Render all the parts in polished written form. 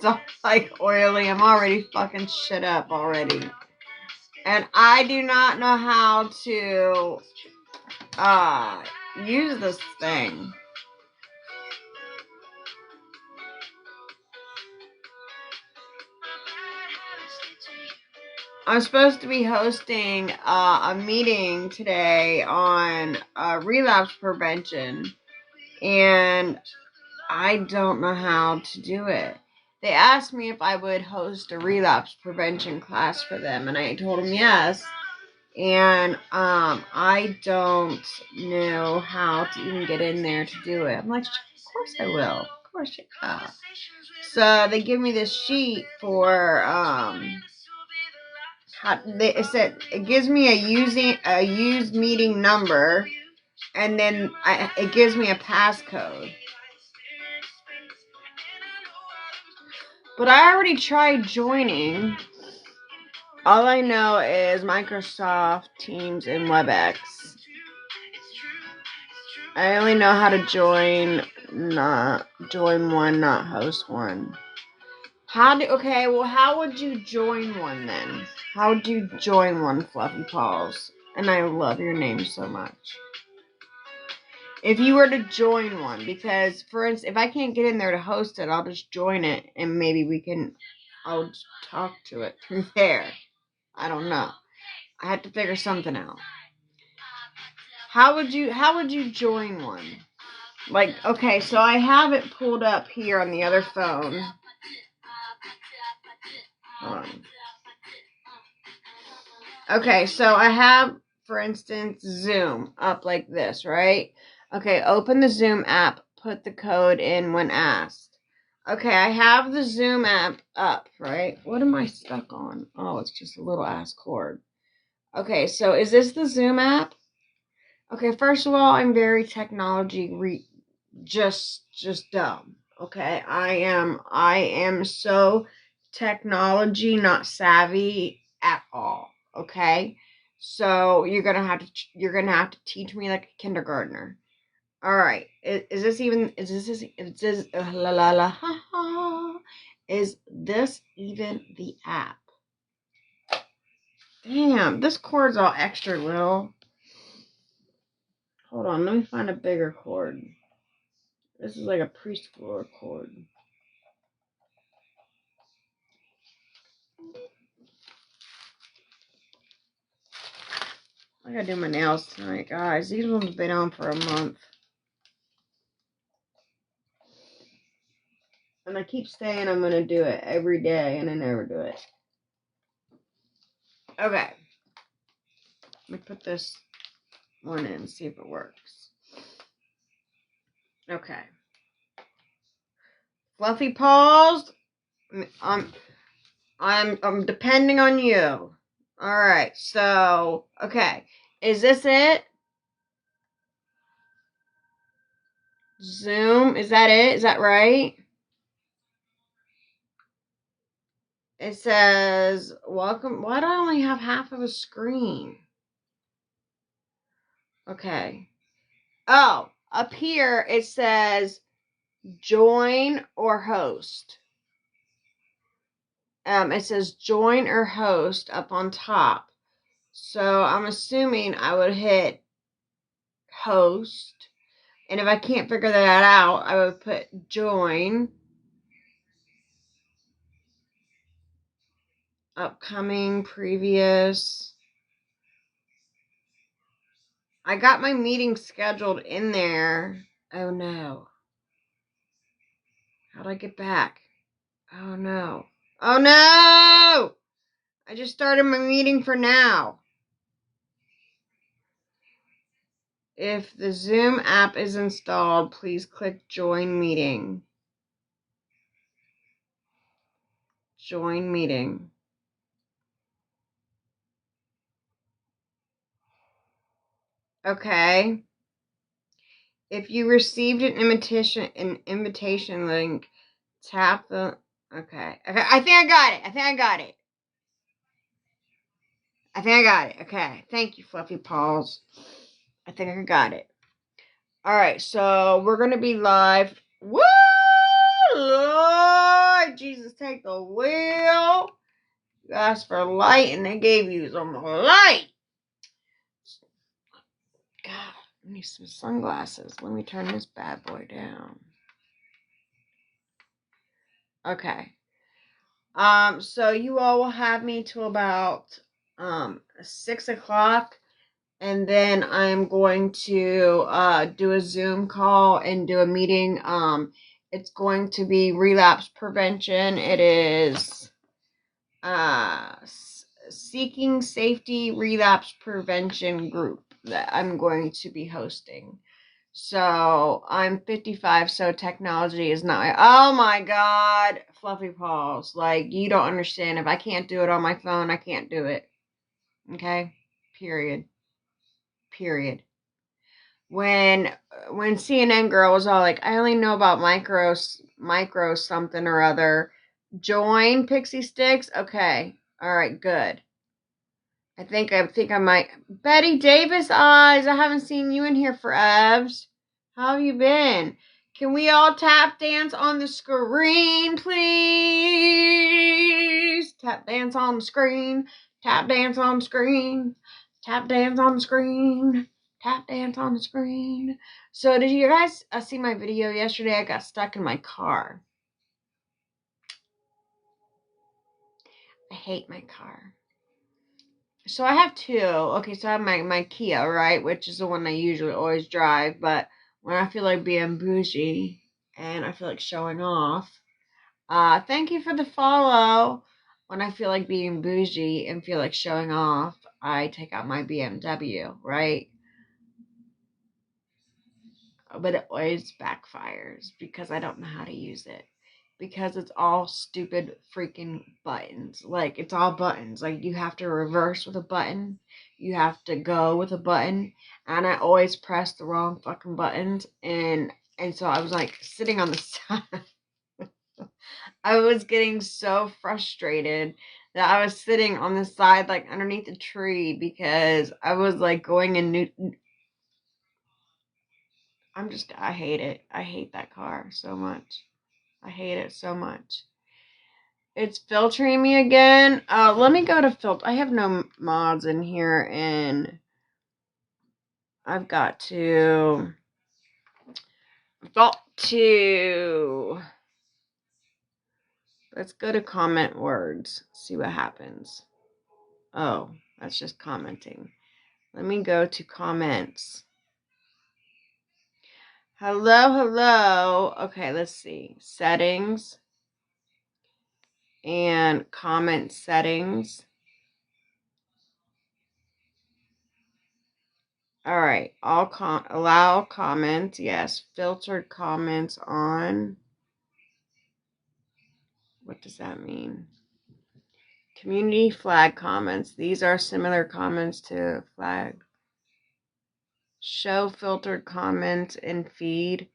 It's all like oily. I'm already fucking shit up already. And I do not know how to use this thing. I'm supposed to be hosting a meeting today on relapse prevention, and I don't know how to do it. They asked me if I would host a relapse prevention class for them, and I told them yes. And I don't know how to even get in there to do it. I'm like, of course I will. Of course you will. So they give me this sheet for it gives me a used meeting number, and then it gives me a passcode. But I already tried joining. All I know is Microsoft Teams and WebEx. I only know how to join one, not host one. Okay, well, how would you join one then? How would you join one, Fluffy Paws? And I love your name so much. If you were to join one, because, for instance, if I can't get in there to host it, I'll just join it, and maybe I'll just talk to it through there. I don't know. I have to figure something out. How would you join one? Like, okay, so I have it pulled up here on the other phone. Hold on. Okay, so I have, for instance, Zoom up like this, right? Okay, open the Zoom app, put the code in when asked. Okay, I have the Zoom app up, right? What am I stuck on? Oh, it's just a little ass cord. Okay, so is this the Zoom app? Okay, first of all, I'm very technology just dumb. Okay, I am so technology not savvy at all. Okay, so you're gonna have to teach me like a kindergartner. All right, is this even the app? Damn, this cord's all extra little. Hold on, let me find a bigger cord. This is like a preschooler cord. I gotta do my nails tonight, guys. These ones have been on for a month. And I keep saying I'm gonna do it every day, and I never do it. Okay. Let me put this one in and see if it works. Okay. Fluffy Paws, I'm depending on you. Alright, so, okay. Is this it? Zoom, is that it? Is that right? It says, welcome. Why do I only have half of a screen? Okay. Oh, up here it says join or host. It says join or host up on top. So I'm assuming I would hit host. And if I can't figure that out, I would put join. Upcoming, previous. I got my meeting scheduled in there. Oh no. How do I get back? Oh no. Oh no! I just started my meeting for now. If the Zoom app is installed, please click join meeting. Join meeting. Okay. If you received an invitation link, tap the. Okay. I think I got it. Okay. Thank you, Fluffy Paws. I think I got it. All right. So we're gonna be live. Woo, Lord Lord Jesus, take the wheel. You asked for light and they gave you some light. God, I need some sunglasses. Let me turn this bad boy down. Okay. So you all will have me till about 6 o'clock, and then I'm going to do a Zoom call and do a meeting. It's going to be relapse prevention. It is Seeking Safety Relapse Prevention Group that I'm going to be hosting. So I'm 55, so technology is not oh my god, fluffy paws. Like, you don't understand. If I can't do it on my phone, I can't do it. Okay? Period. When CNN girl was all like, I only know about micro something or other. Join Pixie Sticks? Okay. Alright, good. I think I might. Betty Davis eyes. I haven't seen you in here for Evs. How have you been? Can we all tap dance on the screen, please? Tap dance on the screen. Tap dance on the screen. Tap dance on the screen. Tap dance on the screen. So did you guys see my video yesterday? I got stuck in my car. I hate my car. So I have two. Okay, so I have my Kia, right? Which is the one I usually always drive. But when I feel like being bougie and I feel like showing off, thank you for the follow. When I feel like being bougie and feel like showing off, I take out my BMW, right? But it always backfires because I don't know how to use it. Because it's all stupid freaking buttons. Like, it's all buttons. Like, you have to reverse with a button. You have to go with a button. And I always press the wrong fucking buttons. And so I was, like, sitting on the side. I was getting so frustrated that I was sitting on the side, like, underneath a tree. Because I was, like, going in new... I hate it. I hate that car so much. I hate it so much. It's filtering me again. Let me go to filter. I have no mods in here, and I've got to. Let's go to comment words. See what happens. Oh, that's just commenting. Let me go to comments. Hello. Okay, let's see. Settings. And comment settings. All right. Allow comments. Yes. Filtered comments on. What does that mean? Community flag comments. These are similar comments to flag. Show filtered comments in feed.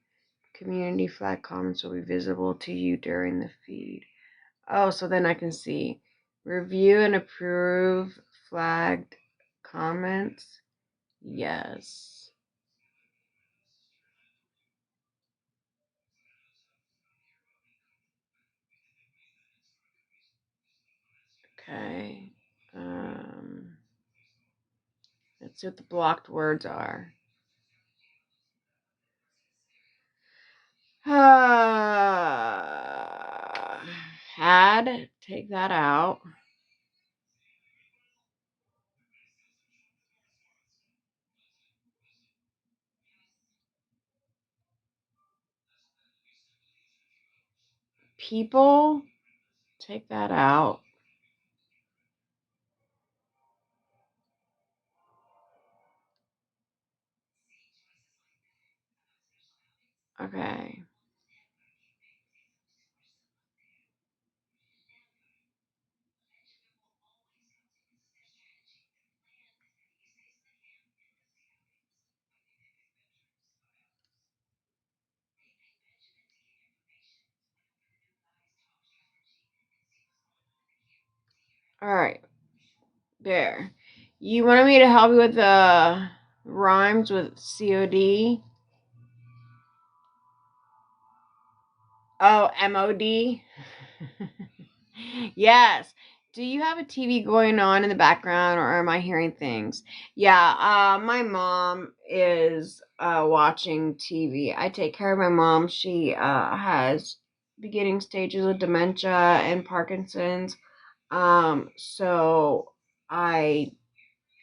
Community flag comments will be visible to you during the feed. Oh, so then I can see. Review and approve flagged comments. Yes. Okay. Let's see what the blocked words are. Had. Take that out. People. Take that out. Okay. Alright. There. You wanted me to help you with the rhymes with COD? Oh, MOD? Yes. Do you have a TV going on in the background, or am I hearing things? Yeah, my mom is watching TV. I take care of my mom. She has beginning stages of dementia and Parkinson's. So I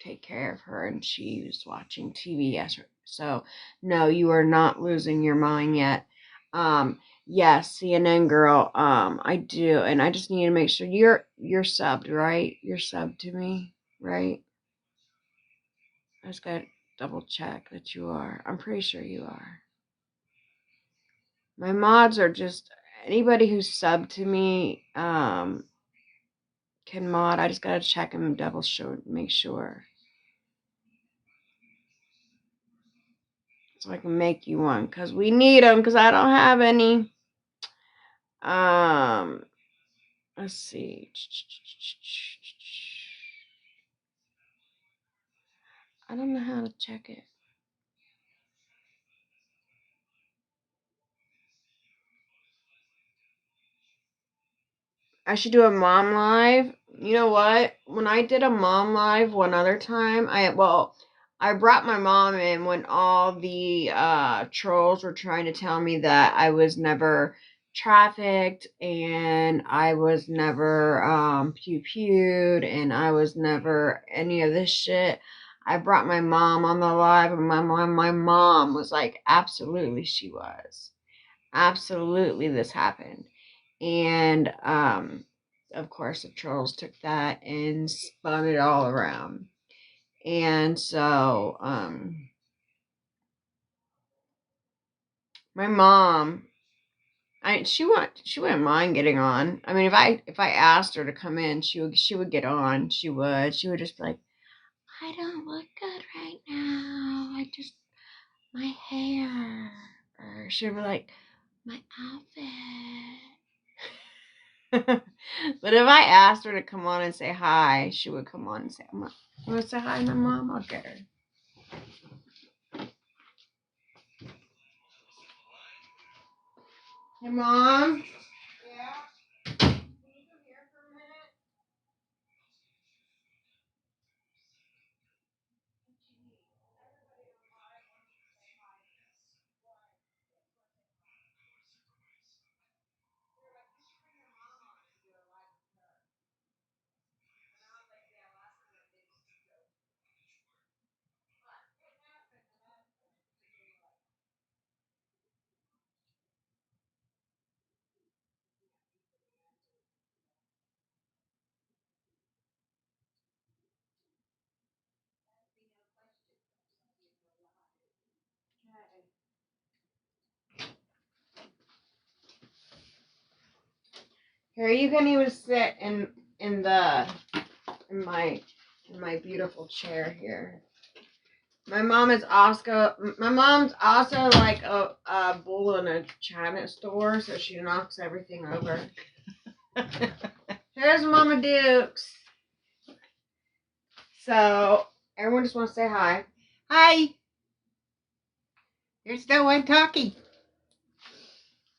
take care of her, and she's watching TV. Yes, so no, you are not losing your mind yet. Yes, CNN girl. I do, and I just need to make sure you're subbed, right? You're subbed to me, right? I just gotta double check that you are. I'm pretty sure you are. My mods are just anybody who's subbed to me. Can mod. I just gotta check and double sure, make sure. So I can make you one, because we need them, because I don't have any. Let's see. I don't know how to check it. I should do a mom live. You know what? When I did a mom live one other time, I brought my mom in when all the trolls were trying to tell me that I was never trafficked and I was never pew-pewed and I was never any of this shit. I brought my mom on the live, and my mom was like, absolutely she was. Absolutely this happened. And of course the trolls took that and spun it all around. And so my mom, she wouldn't mind getting on. I mean, if I asked her to come in, she would get on. She would just be like, I don't look good right now. I just my hair. Or she'd be like, my outfit. But if I asked her to come on and say hi, she would come on and say, you want to say hi to my mom? I'll get her. Hey, Mom? Yeah? Can you come here for a minute? Here, you can even sit in the in my in my beautiful chair here. My mom's also like a bull in a china store, so she knocks everything over. Here's Mama Dukes. So everyone just wants to say hi. Hi. There's no one talking.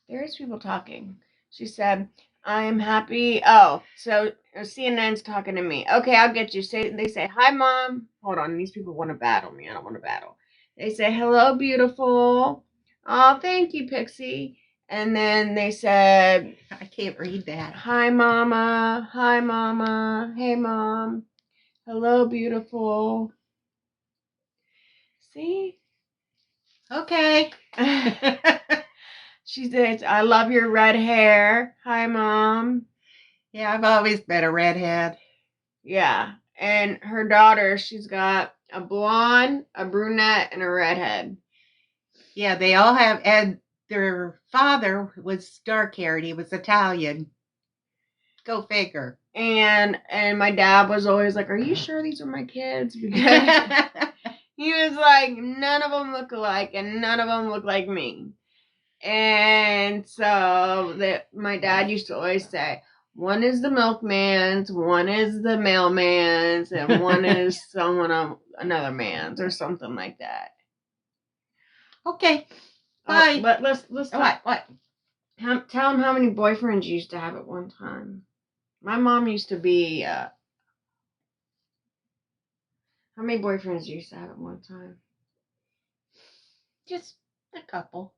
There is people talking. She said, I am happy. Oh, so CNN's talking to me. Okay, I'll get you. They say, hi, Mom. Hold on. These people want to battle me. I don't want to battle. They say, hello, beautiful. Oh, thank you, Pixie. And then they said, I can't read that. Hi, Mama. Hi, Mama. Hey, Mom. Hello, beautiful. See? Okay. She said, I love your red hair. Hi, Mom. Yeah, I've always been a redhead. Yeah. And her daughter, she's got a blonde, a brunette, and a redhead. Yeah, they all have, and their father was dark-haired. He was Italian. Go figure. And my dad was always like, are you sure these are my kids? Because he was like, none of them look alike, and none of them look like me. And so my dad used to always say, one is the milkman's, one is the mailman's, and one is another man's, or something like that. Okay. Bye. But let's What? Tell him how many boyfriends you used to have at one time. My mom used to be, how many boyfriends you used to have at one time? Just a couple.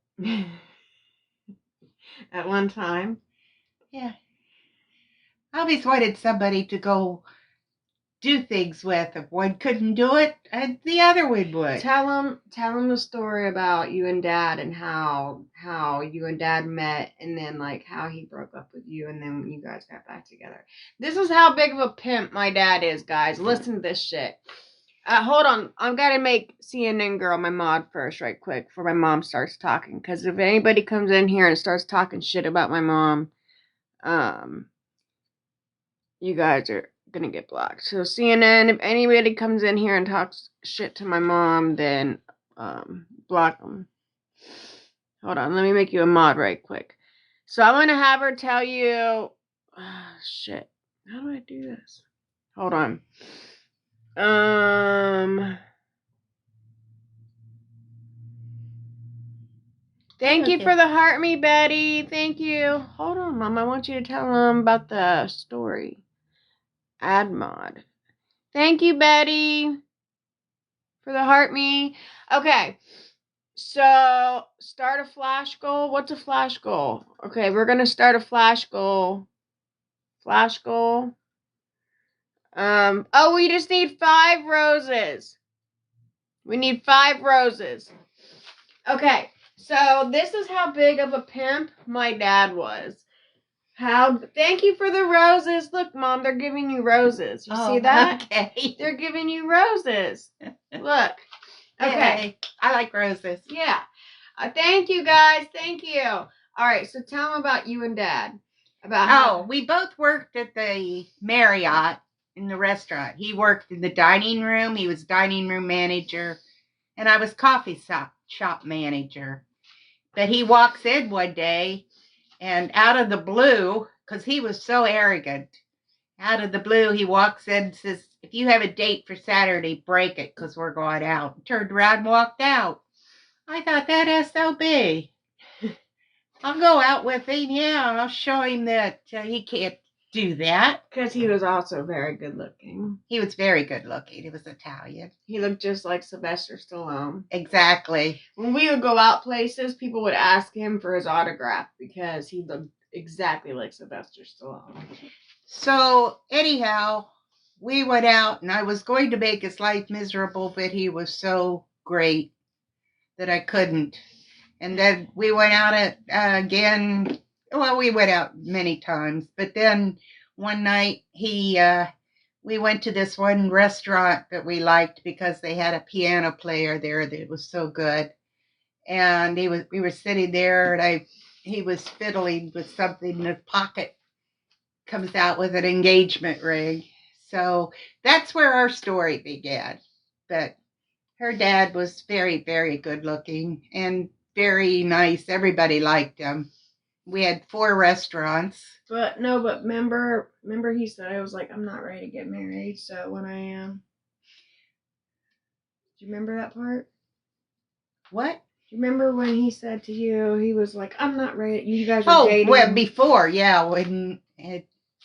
At one time? Yeah. I always wanted somebody to go do things with. If one couldn't do it, the other one would. Tell him the story about you and Dad and how you and Dad met and then like how he broke up with you and then you guys got back together. This is how big of a pimp my dad is, guys. Listen to this shit. Hold on. I've got to make CNN Girl my mod first, right quick, before my mom starts talking. Because if anybody comes in here and starts talking shit about my mom, you guys are gonna get blocked. So CNN, if anybody comes in here and talks shit to my mom, then block them. Hold on, let me make you a mod right quick. So I'm gonna have her tell you. Shit. How do I do this? Hold on. Thank you for the heart me, Betty. Thank you. Hold on, Mom. I want you to tell them about the story. Add mod. Thank you, Betty, for the heart me. Okay. So, start a flash goal. What's a flash goal? Okay, we're going to start a flash goal. Flash goal. Oh, we just need 5 roses. We need 5 roses. Okay, so this is how big of a pimp my dad was. Thank you for the roses. Look, Mom, they're giving you roses. You see that? Okay. They're giving you roses. Look. Okay. Yay. I like roses. Yeah. Thank you, guys. Thank you. All right, so tell them about you and Dad. We both worked at the Marriott in the restaurant. He worked in the dining room. He was dining room manager, and I was coffee shop manager. But he walks in one day, and out of the blue, because he was so arrogant, out of the blue, he walks in and says, "If you have a date for Saturday, break it, because we're going out." Turned around and walked out. I thought, that SOB. I'll go out with him, yeah, and I'll show him that he can't do that. Because he was also very good looking. He was very good looking. He was Italian. He looked just like Sylvester Stallone. Exactly. When we would go out places, people would ask him for his autograph because he looked exactly like Sylvester Stallone. So, anyhow, we went out, and I was going to make his life miserable, but he was so great that I couldn't. And then we went out again. Well, we went out many times, but then one night we went to this one restaurant that we liked because they had a piano player there that was so good. And we were sitting there, and he was fiddling with something in his pocket. Comes out with an engagement ring. So that's where our story began. But her dad was very, very good looking and very nice. Everybody liked him. We had 4 restaurants. But remember he said, I was like, I'm not ready to get married. So when I am, do you remember that part? What? Do you remember when he said to you, he was like, I'm not ready. You guys were dating. Oh, well, before, yeah, when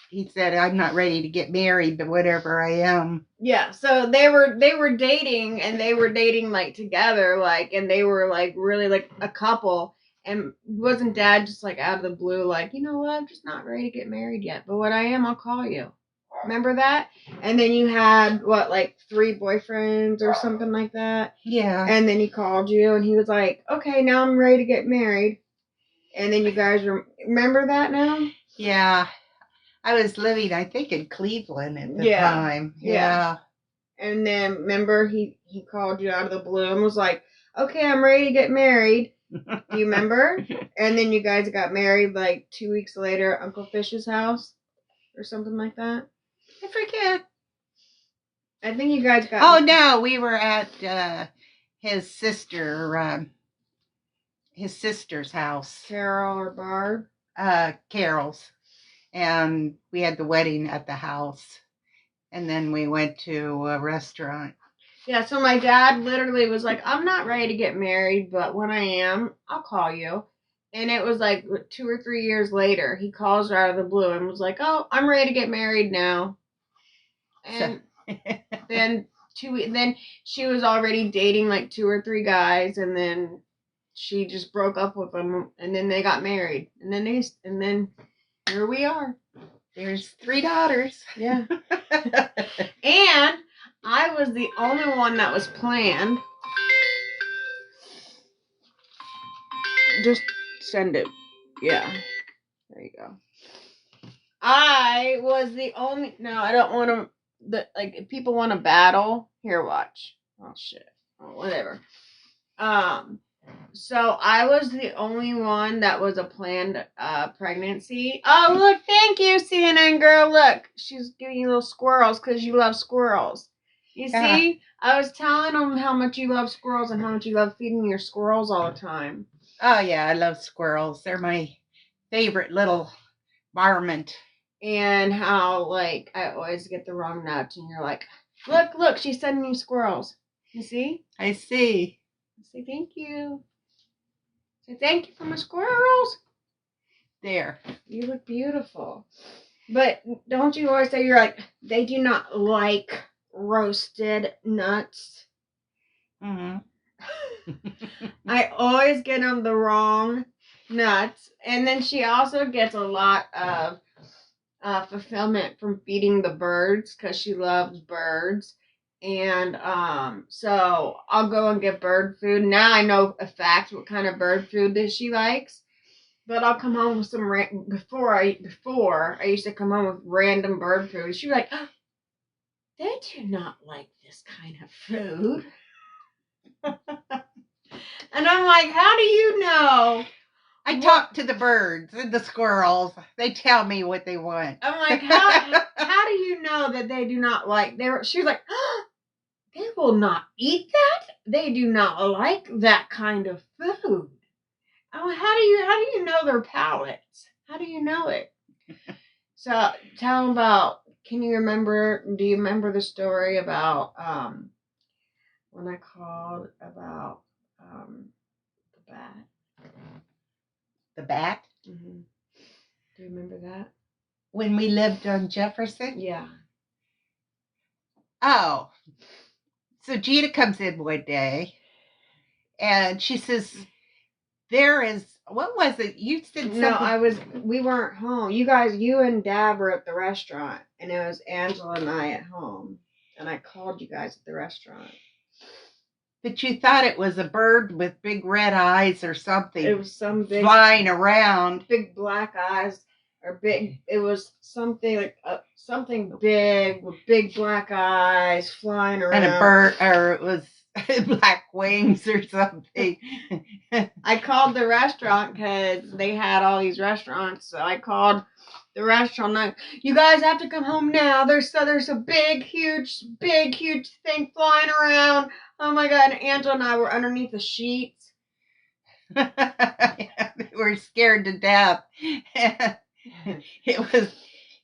he said, I'm not ready to get married, but whatever I am. Yeah, so they were dating, and they were dating like together, like, and they were like really like a couple. And wasn't Dad just like out of the blue, like, you know what, I'm just not ready to get married yet, but when I am, I'll call you. Remember that? And then you had what, like 3 boyfriends or something like that? Yeah. And then he called you, and he was like, okay, now I'm ready to get married. And then you guys remember that now? Yeah. I was living, I think, in Cleveland at the time. Yeah. And then, remember, he called you out of the blue and was like, okay, I'm ready to get married. Do you remember? And then you guys got married like 2 weeks later at Uncle Fish's house or something like that. I forget. I think you guys got... Oh, no, we were at his sister's house. Carol or Barb? Carol's. And we had the wedding at the house. And then we went to a restaurant. Yeah, so my dad literally was like, I'm not ready to get married, but when I am, I'll call you. And it was like 2 or 3 years later, he calls her out of the blue and was like, "Oh, I'm ready to get married now." And then then she was already dating like 2 or 3 guys, and then she just broke up with them, and then they got married, and then here we are. There's 3 daughters. Yeah. And I was the only one that was planned. Just send it. Yeah. There you go. I was the only. No, I don't want to. Like, if people want to battle, here, watch. Oh shit. Oh, whatever. So I was the only one that was a planned pregnancy. Oh, look, thank you, CNN girl. Look, she's giving you little squirrels because you love squirrels. You see? I was telling them how much you love squirrels and how much you love feeding your squirrels all the time. Oh, yeah, I love squirrels. They're my favorite little varmint. And how, like, I always get the wrong nuts, and you're like, look, she's sending you squirrels. You see? I see. Say thank you. Say thank you for my squirrels. There. You look beautiful. But don't you always say, you're like, they do not like roasted nuts? Mm-hmm. I always get them the wrong nuts. And then she also gets a lot of fulfillment from feeding the birds because she loves birds. And so I'll go and get bird food. Now I know a fact what kind of bird food that she likes. But I'll come home with some before I used to come home with random bird food. She'd be like, "Oh, they do not like this kind of food." And I'm like, "How do you know?" I talk to the birds and the squirrels. They tell me what they want. I'm like, how do you know that they do not like? She was like, "Oh, they will not eat that. They do not like that kind of food." Oh, how do you know their palates? How do you know it? So tell them about. Do you remember the story about when I called about the bat? The bat? Mm-hmm. Do you remember that? When we lived on Jefferson? Yeah. Oh. So Gina comes in one day and she says, there is, what was it? You said something. No, we weren't home. You and Dad were at the restaurant, and it was Angela and I at home. And I called you guys at the restaurant. But you thought it was a bird with big red eyes or something. It was some big flying around. Big black eyes, or big. It was something like something big with big black eyes flying around. And a bird, or it was black wings or something. I called the restaurant because they had all these restaurants. So I called the restaurant. Like, you guys have to come home now. There's a big, huge thing flying around. Oh my God! And Angela and I were underneath the sheets. They were scared to death.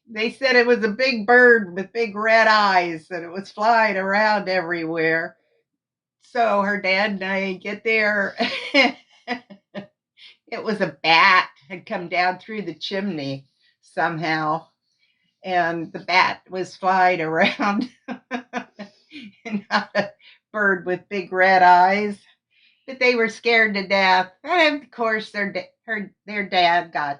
They said it was a big bird with big red eyes, and it was flying around everywhere. So her dad and I get there. It was a bat had come down through the chimney somehow, and the bat was flying around. And not a bird with big red eyes. But they were scared to death. And of course their dad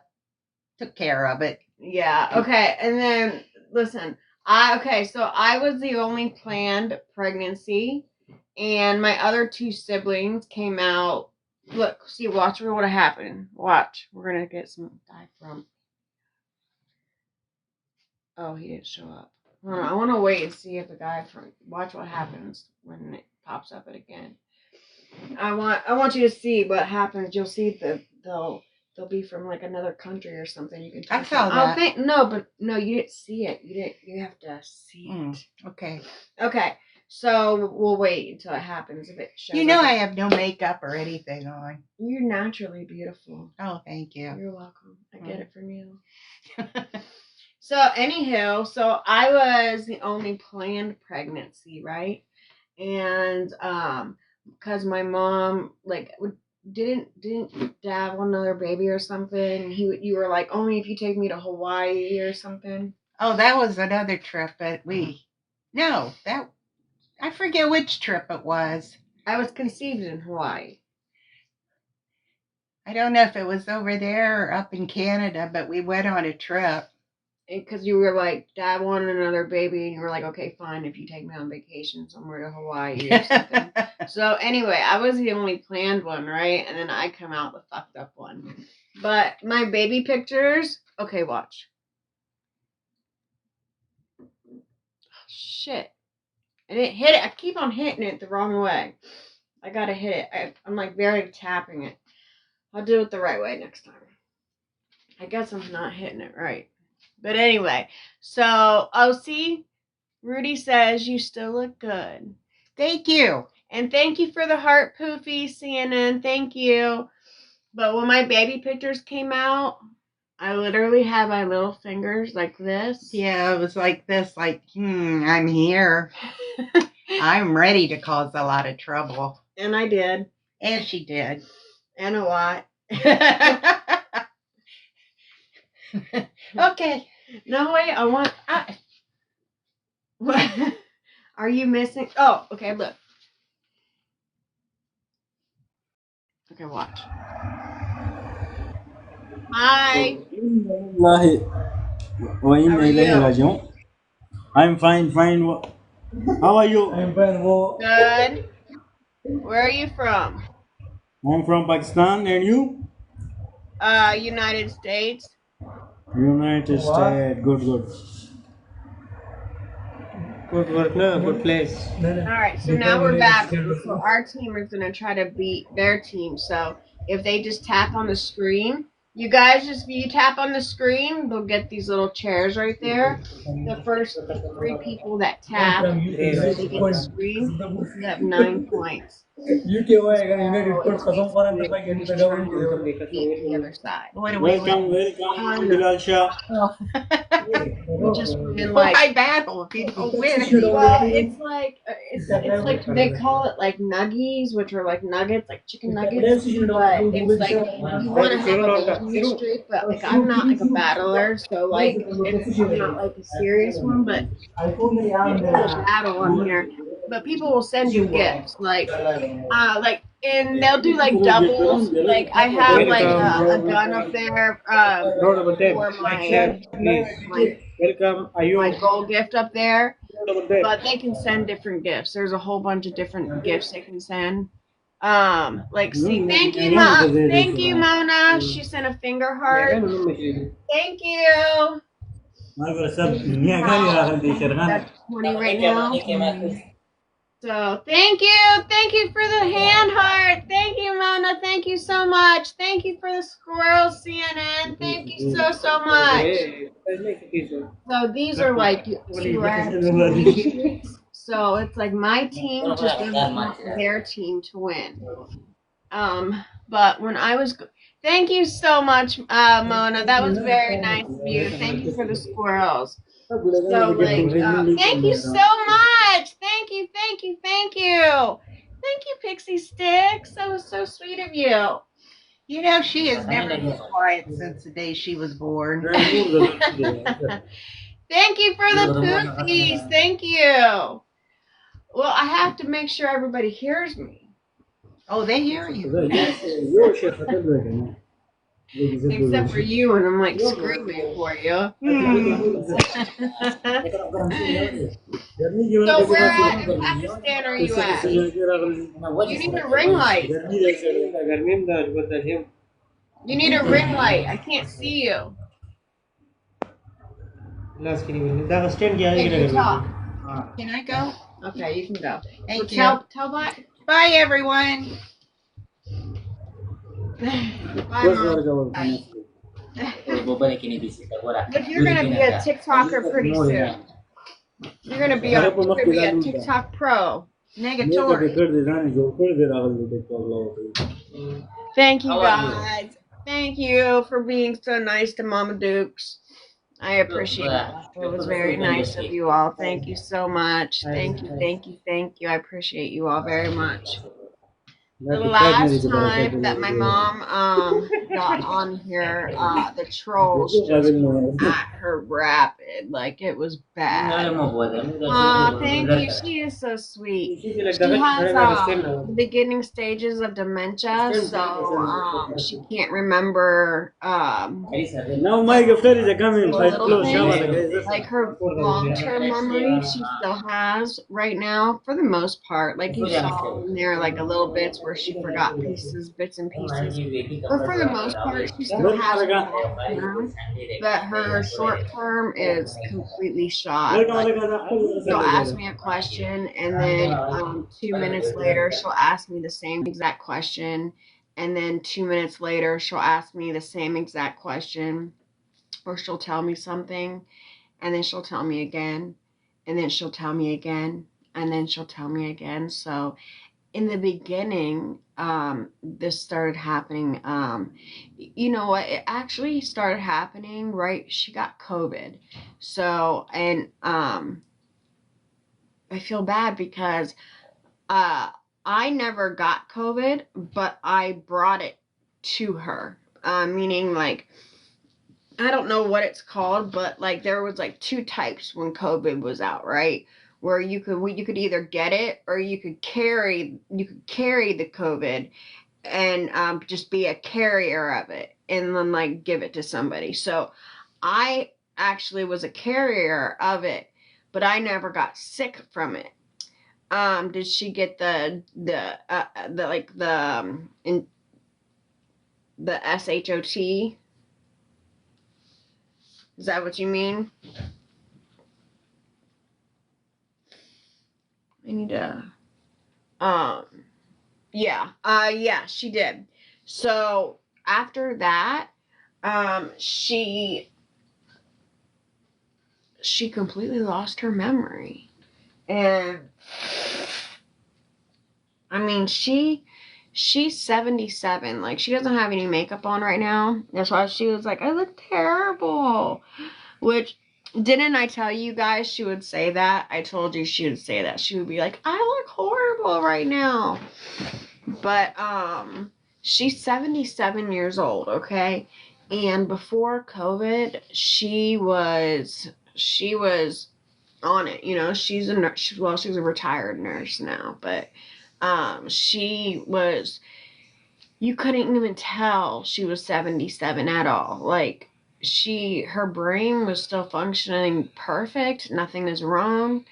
took care of it. Yeah, okay. And then listen, so I was the only planned pregnancy, and my other 2 siblings came out. Look, see, watch what would happen. Watch. We're gonna get some dye from. Oh, he didn't show up. I want to wait and see if the guy from. Watch what happens when it pops up again. I want you to see what happens. You'll see they'll be from like another country or something. You can. I saw that. No, you didn't see it. You have to see it. Okay. Okay. So we'll wait until it happens. If it shows. You know, I have no makeup or anything on. You're naturally beautiful. Oh, thank you. You're welcome. I get it from you. So anywho, so I was the only planned pregnancy, right? And because my mom, like, didn't Dad want another baby or something? You were like, only if you take me to Hawaii or something. Oh, that was another trip, but I forget which trip it was. I was conceived in Hawaii. I don't know if it was over there or up in Canada, but we went on a trip. Because you were like, Dad wanted another baby, and you were like, okay, fine, if you take me on vacation somewhere to Hawaii or something. So anyway, I was the only planned one, right? And then I come out the fucked up one. But my baby pictures, okay, watch. Oh, shit. I didn't hit it. I keep on hitting it the wrong way. I gotta hit it. I'm like very tapping it. I'll do it the right way next time. I guess I'm not hitting it right. But anyway, so, see, Rudy says you still look good. Thank you. And thank you for the heart poofy, CNN. Thank you. But when my baby pictures came out, I literally had my little fingers like this. Yeah, it was like this, like, I'm here. I'm ready to cause a lot of trouble. And I did. And she did. And a lot. Okay. No, wait, what? Are you missing? Oh, okay, look. Okay, watch. Hi. I'm fine. How are you? I'm fine. Good. Where are you from? I'm from Pakistan, and you? United States. United States. Good. Good work, no? Good place. Alright, so now we're back. So our team is going to try to beat their team. So if they just tap on the screen, you guys you tap on the screen, they'll get these little chairs right there. The first 3 people that tap, they get the screen, they have 9 points. Beat the other side. Welcome, Bilal Shah. We just win Why battle if you don't win? Well, it's like they call it like nuggies, which are like nuggets, like chicken nuggets. But it's like you want to have a winning streak, but like I'm not like a battler, so like I'm not like a serious one. But people will battle on here. But people will send you gifts, like and they'll do like doubles. Like I have like a gun up there for my gold gift up there. But they can send different gifts. There's a whole bunch of different gifts they can send. See, thank you, Mona. She sent a finger heart. Thank you. That's 20 right now. So thank you for the hand heart. Thank you, Mona. Thank you so much. Thank you for the squirrel, CNN. Thank you so much. So these are like 2 streaks. So it's like my team just doesn't want their team to win. But when I was, thank you so much, Mona. That was very nice of you. Thank you for the squirrels. So thank you so much. Thank you. Thank you, Pixie Sticks. That was so sweet of you. You know, she has never been quiet since the day she was born. Thank you for the poopies. Thank you. Well, I have to make sure everybody hears me. Oh, they hear you. Except for you, and I'm like screaming for you. So where in Pakistan are you at? You need a ring light. You need a ring light. I can't see you. Can you talk? Can I go? Okay, you can go. Thank you. Tell bye. Bye, everyone. Bye, Mom. But you're gonna be a TikToker pretty soon. You're gonna be a TikTok pro. Negatory. Thank you guys. Thank you for being so nice to Mama Dukes. I appreciate it. It was very nice of you all. Thank you so much. Thank you. I appreciate you all very much. The last time that my mom got on here, the trolls just at her rapid, like it was bad. Thank you. She is so sweet. She has the beginning stages of dementia, so she can't remember Now my girlfriend is coming. the Five little close. things. Like her long-term memory, she still has right now for the most part. Like you saw in there, like a little bits where she forgot pieces, bits and pieces. But for the most part, she still has her long term. But her short term is completely shot. Like she'll ask me a question, and then 2 minutes later, she'll ask me the same exact question, and then 2 minutes later, she'll ask me the same exact question, or she'll tell me something, and then she'll tell me again, and then she'll tell me again, and then she'll tell me again. So in the beginning, this started happening. You know what? It actually started happening right. She got COVID, so and I feel bad because I never got COVID, but I brought it to her. Meaning like I don't know what it's called, but like there was like two types when COVID was out, right? Where you could either get it or you could carry the COVID and just be a carrier of it and then like give it to somebody. So I actually was a carrier of it, but I never got sick from it. Did she get the like in the SHOT? Is that what you mean? I need to yeah. Yeah, she did. So after that, she completely lost her memory. And I mean she's 77. Like she doesn't have any makeup on right now. That's why she was like, I look terrible. Which didn't I tell you guys she would say that? I told you she would say that. She would be like, I look horrible right now. But she's 77 years old, okay? And before COVID, she was on it. You know, she's a nurse. Well, she's a retired nurse now, but she was, you couldn't even tell she was 77 at all. Like her brain was still functioning perfect, nothing is wrong.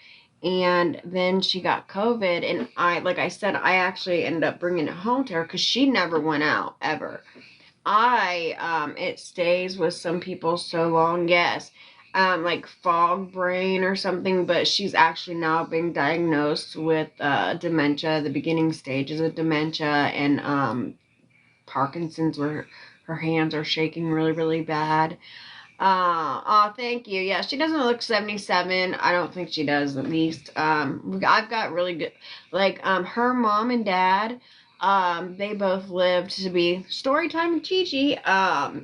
And then she got COVID, and like I said, I actually ended up bringing it home to her because she never went out ever. It stays with some people so long, yes, like fog brain or something, but she's actually now being diagnosed with dementia, the beginning stages of dementia, and Parkinson's, where her hands are shaking really, really bad. Oh, thank you. Yeah, she doesn't look 77. I don't think she does, at least. I've got really good, like, her mom and dad, they both lived to be story time with Gigi.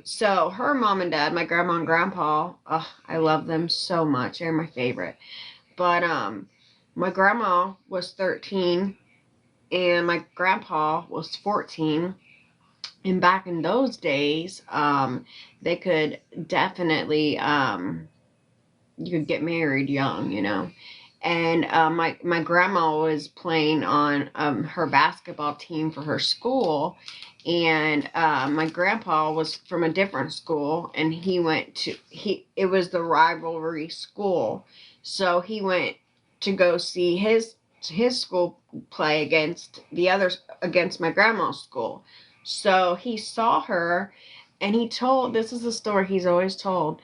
So her mom and dad, my grandma and grandpa, I love them so much. They're my favorite. But, my grandma was 13 and my grandpa was 14. And back in those days, they could definitely, you could get married young, you know. And my grandma was playing on her basketball team for her school, and my grandpa was from a different school, and it was the rivalry school, so he went to go see his school play against my grandma's school. So he saw her, and this is the story he's always told.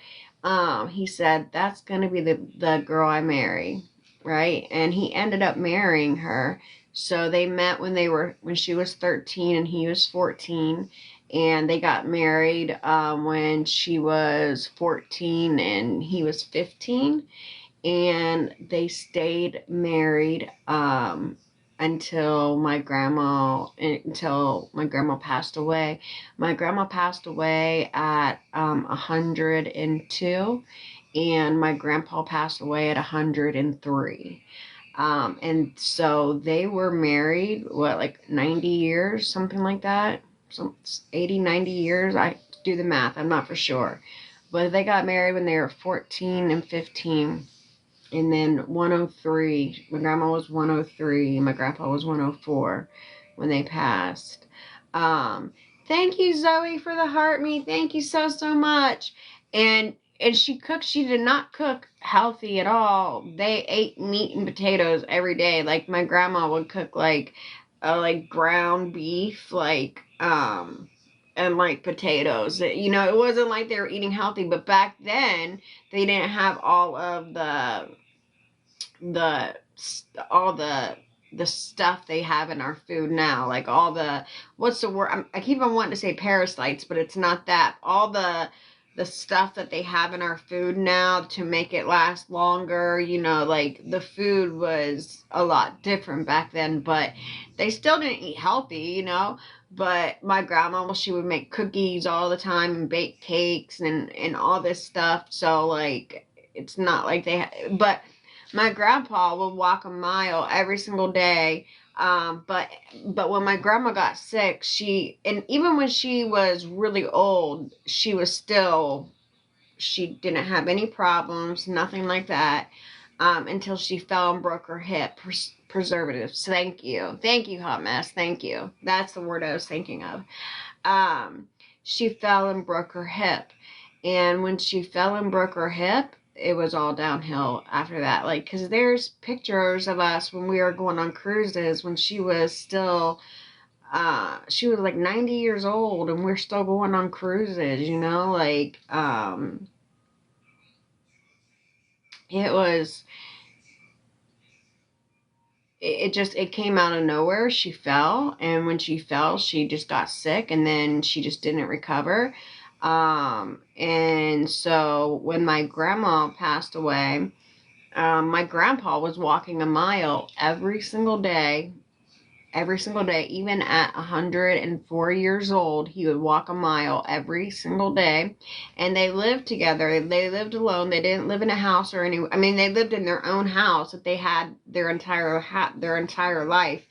He said, that's going to be the girl I marry, right? And he ended up marrying her. So they met when she was 13 and he was 14, and they got married when she was 14 and he was 15, and they stayed married until my grandma passed away. My grandma passed away at 102, and my grandpa passed away at 103. And so they were married, what, like 90 years, something like that? Some 80, 90 years. I do the math, I'm not for sure. But they got married when they were 14 and 15. And then 103, my grandma was 103, and my grandpa was 104 when they passed. Thank you, Zoe, for the heart me. Thank you so, so much. And she cooked. She did not cook healthy at all. They ate meat and potatoes every day. Like my grandma would cook like ground beef, and like potatoes. You know, it wasn't like they were eating healthy. But back then, they didn't have all of the all the stuff they have in our food now, like all the, what's the word, I keep on wanting to say parasites, but it's not that. All the stuff that they have in our food now to make it last longer, you know, like the food was a lot different back then, but they still didn't eat healthy, you know. But my grandma, well, she would make cookies all the time and bake cakes and all this stuff. So like, it's not like but my grandpa would walk a mile every single day. But when my grandma got sick, and even when she was really old, she didn't have any problems, nothing like that, until she fell and broke her hip. Preservatives. Thank you. Thank you, Hot Mess. Thank you. That's the word I was thinking of. She fell and broke her hip. And when she fell and broke her hip, it was all downhill after that. Like, because there's pictures of us when we were going on cruises when she was still, she was like 90 years old and we're still going on cruises, you know, like, it came out of nowhere. She fell, and when she fell, she just got sick, and then she just didn't recover. And so when my grandma passed away, my grandpa was walking a mile every single day, even at 104 years old. He would walk a mile every single day, and they lived together. They lived alone. They didn't live in a house or any. I mean, they lived in their own house that they had their entire life.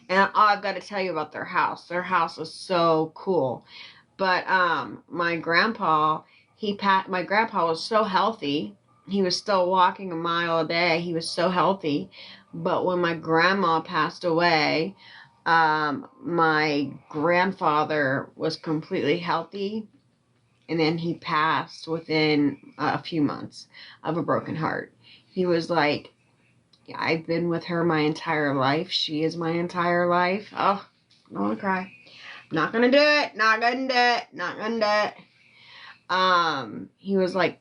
And I've got to tell you about their house. Their house was so cool. But my grandpa was so healthy. He was still walking a mile a day. He was so healthy. But when my grandma passed away, my grandfather was completely healthy, and then he passed within a few months of a broken heart. He was like, I've been with her my entire life. She is my entire life. Oh, I don't want to cry. Not gonna do it. Not gonna do it. Not gonna do it. He was like,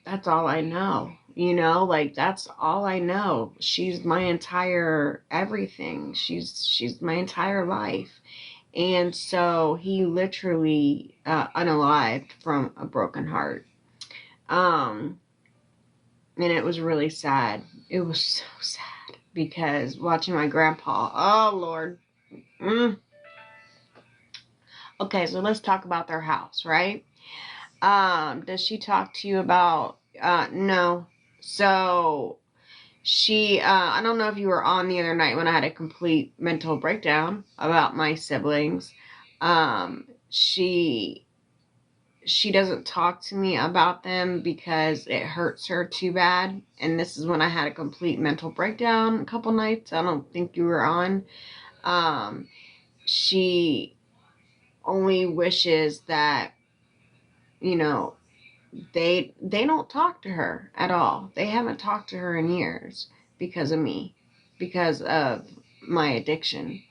that's all I know. You know, like, that's all I know. She's my entire everything. She's my entire life. And so he literally unalived from a broken heart. And it was really sad. It was so sad because watching my grandpa, oh Lord. Okay, so let's talk about their house, right? Does she talk to you about, no. So I don't know if you were on the other night when I had a complete mental breakdown about my siblings. She doesn't talk to me about them because it hurts her too bad. And this is when I had a complete mental breakdown a couple nights. I don't think you were on. She only wishes that, you know, they don't talk to her at all. They haven't talked to her in years because of me, because of my addiction.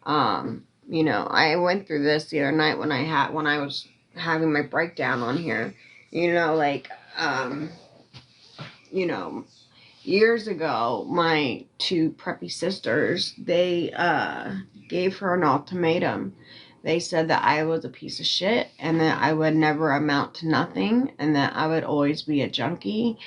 You know, I went through this the other night when I was having my breakdown on here. You know, like, you know, years ago, my two preppy sisters, they gave her an ultimatum. They said that I was a piece of shit and that I would never amount to nothing and that I would always be a junkie,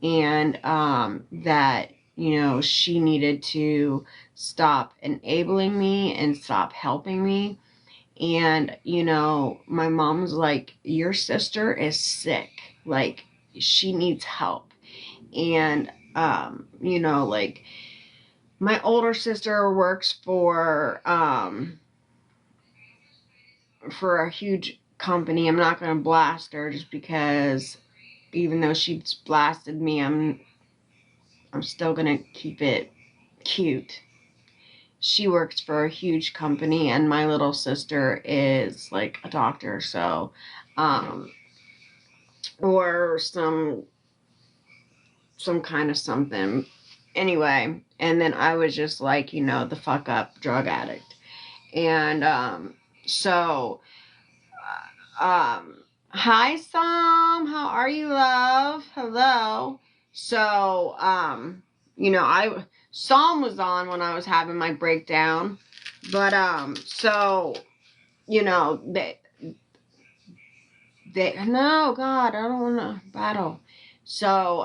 and that, you know, she needed to stop enabling me and stop helping me. And, you know, my mom's like, your sister is sick. Like, she needs help. And, you know, like, My older sister works for a huge company. I'm not going to blast her just because even though she's blasted me, I'm still going to keep it cute. She works for a huge company, and my little sister is like a doctor, so or some kind of something. Anyway, and then I was just like, the fuck up drug addict. And so hi Sam, how are you, love? Hello. So Psalm was on when I was having my breakdown, but so they no, God, I don't want to battle. So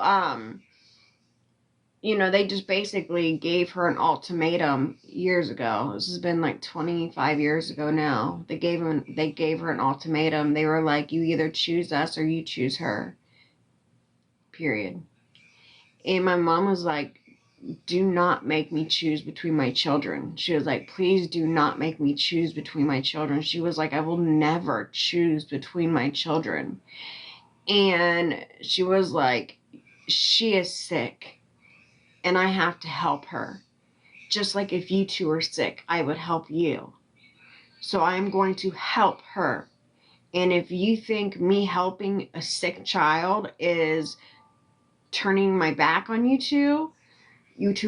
they just basically gave her an ultimatum years ago. This has been like 25 years ago now. They gave her an ultimatum. They were like, you either choose us or you choose her. Period. And my mom was like, do not make me choose between my children. She was like, please do not make me choose between my children. She was like, I will never choose between my children. And she was like, she is sick and I have to help her. Just like if you two are sick, I would help you. So I am going to help her. And if you think me helping a sick child is turning my back on you two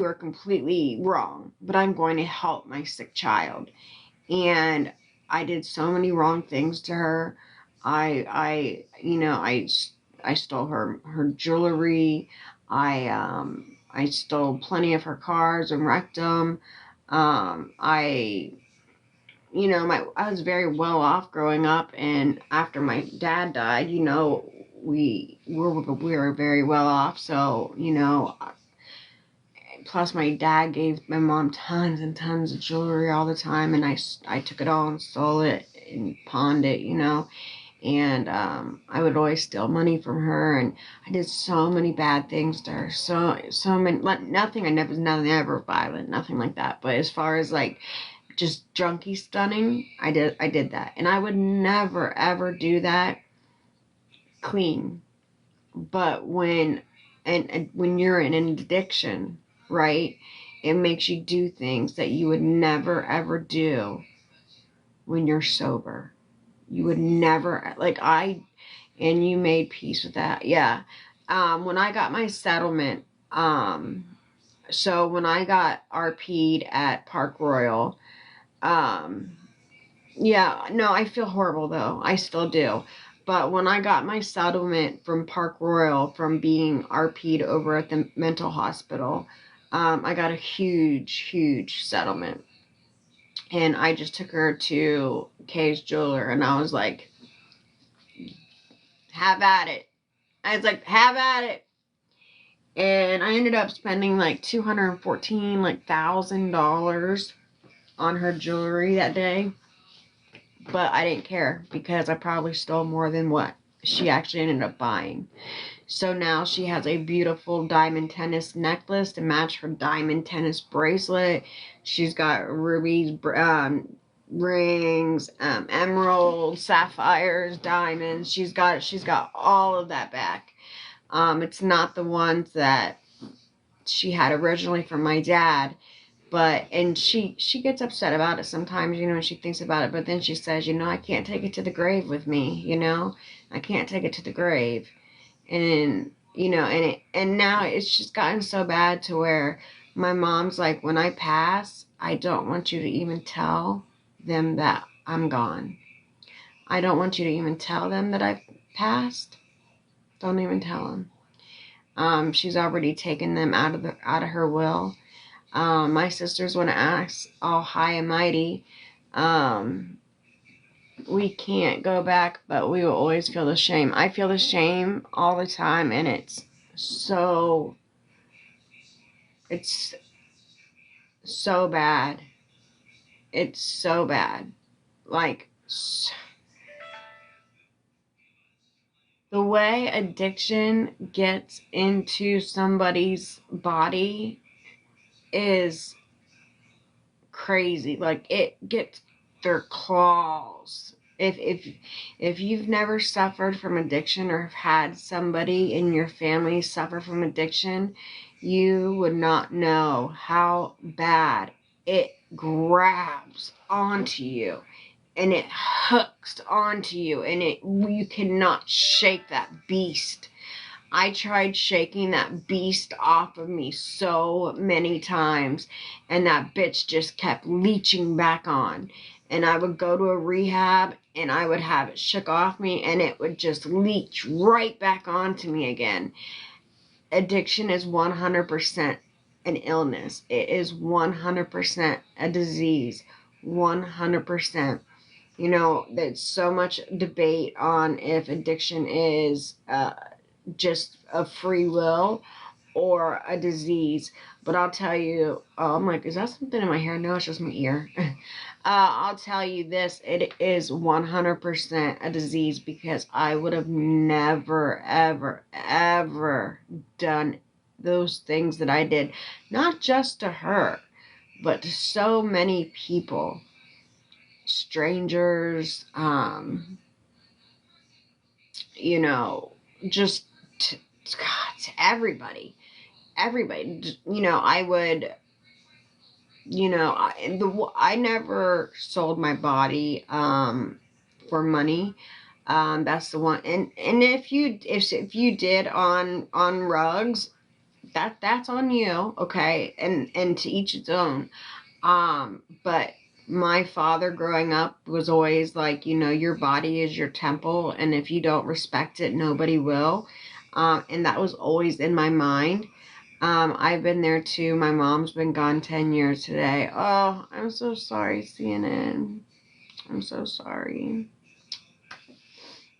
are completely wrong. But I'm going to help my sick child. And I did so many wrong things to her. I stole her jewelry. I stole plenty of her cars and wrecked them. I was very well off growing up, and after my dad died, we were very well off. So plus my dad gave my mom tons and tons of jewelry all the time, and I took it all and stole it and pawned it, and I would always steal money from her, and I did so many bad things to her, so many, nothing, I never violent, nothing like that, but as far as like just junkie stunning, I did that, and I would never ever do that clean. But when you're in an addiction, right, it makes you do things that you would never ever do when you're sober. You would never, like, and you made peace with that. Yeah. When I got my settlement, so when I got RP'd at Park Royal, yeah, no, I feel horrible though. I still do. But when I got my settlement from Park Royal from being RP'd over at the mental hospital, I got a huge, huge settlement. And I just took her to Kay's jeweler and I was like, have at it. I was like, have at it. And I ended up spending like $214,000 on her jewelry that day. But I didn't care because I probably stole more than what she actually ended up buying. So now she has a beautiful diamond tennis necklace to match her diamond tennis bracelet. She's got rubies, rings, emeralds, sapphires, diamonds. She's got all of that back. It's not the ones that she had originally from my dad. And she gets upset about it sometimes, she thinks about it, but then she says, I can't take it to the grave with me, I can't take it to the grave. And, and now it's just gotten so bad to where my mom's like, when I pass, I don't want you to even tell them that I'm gone. I don't want you to even tell them that I've passed. Don't even tell them. She's already taken them out of her will. My sisters want to ask, all high and mighty, we can't go back, but we will always feel the shame. I feel the shame all the time, and it's so bad. It's so bad. Like, the way addiction gets into somebody's body is crazy. Like, it gets their claws. If you've never suffered from addiction or have had somebody in your family suffer from addiction, you would not know how bad it grabs onto you, and it hooks onto you, and you cannot shake that beast. I tried shaking that beast off of me so many times, and that bitch just kept leeching back on. And I would go to a rehab, and I would have it shook off me, and it would just leech right back onto me again. Addiction is 100% an illness. It is 100% a disease. 100%. You know, there's so much debate on if addiction is just a free will or a disease. But I'll tell you, I'm like, is that something in my hair? No, it's just my ear. I'll tell you this, it is 100% a disease, because I would have never, ever, ever done those things that I did. Not just to her, but to so many people. Strangers, you know, just God, to everybody. Everybody, you know, I would, you know, I never sold my body for money. That's the one. And if you did on rugs, that's on you, okay? And to each its own. But my father growing up was always like, you know, your body is your temple, and if you don't respect it, nobody will. And that was always in my mind. I've been there too. My mom's been gone 10 years today. Oh, I'm so sorry, CNN. I'm so sorry.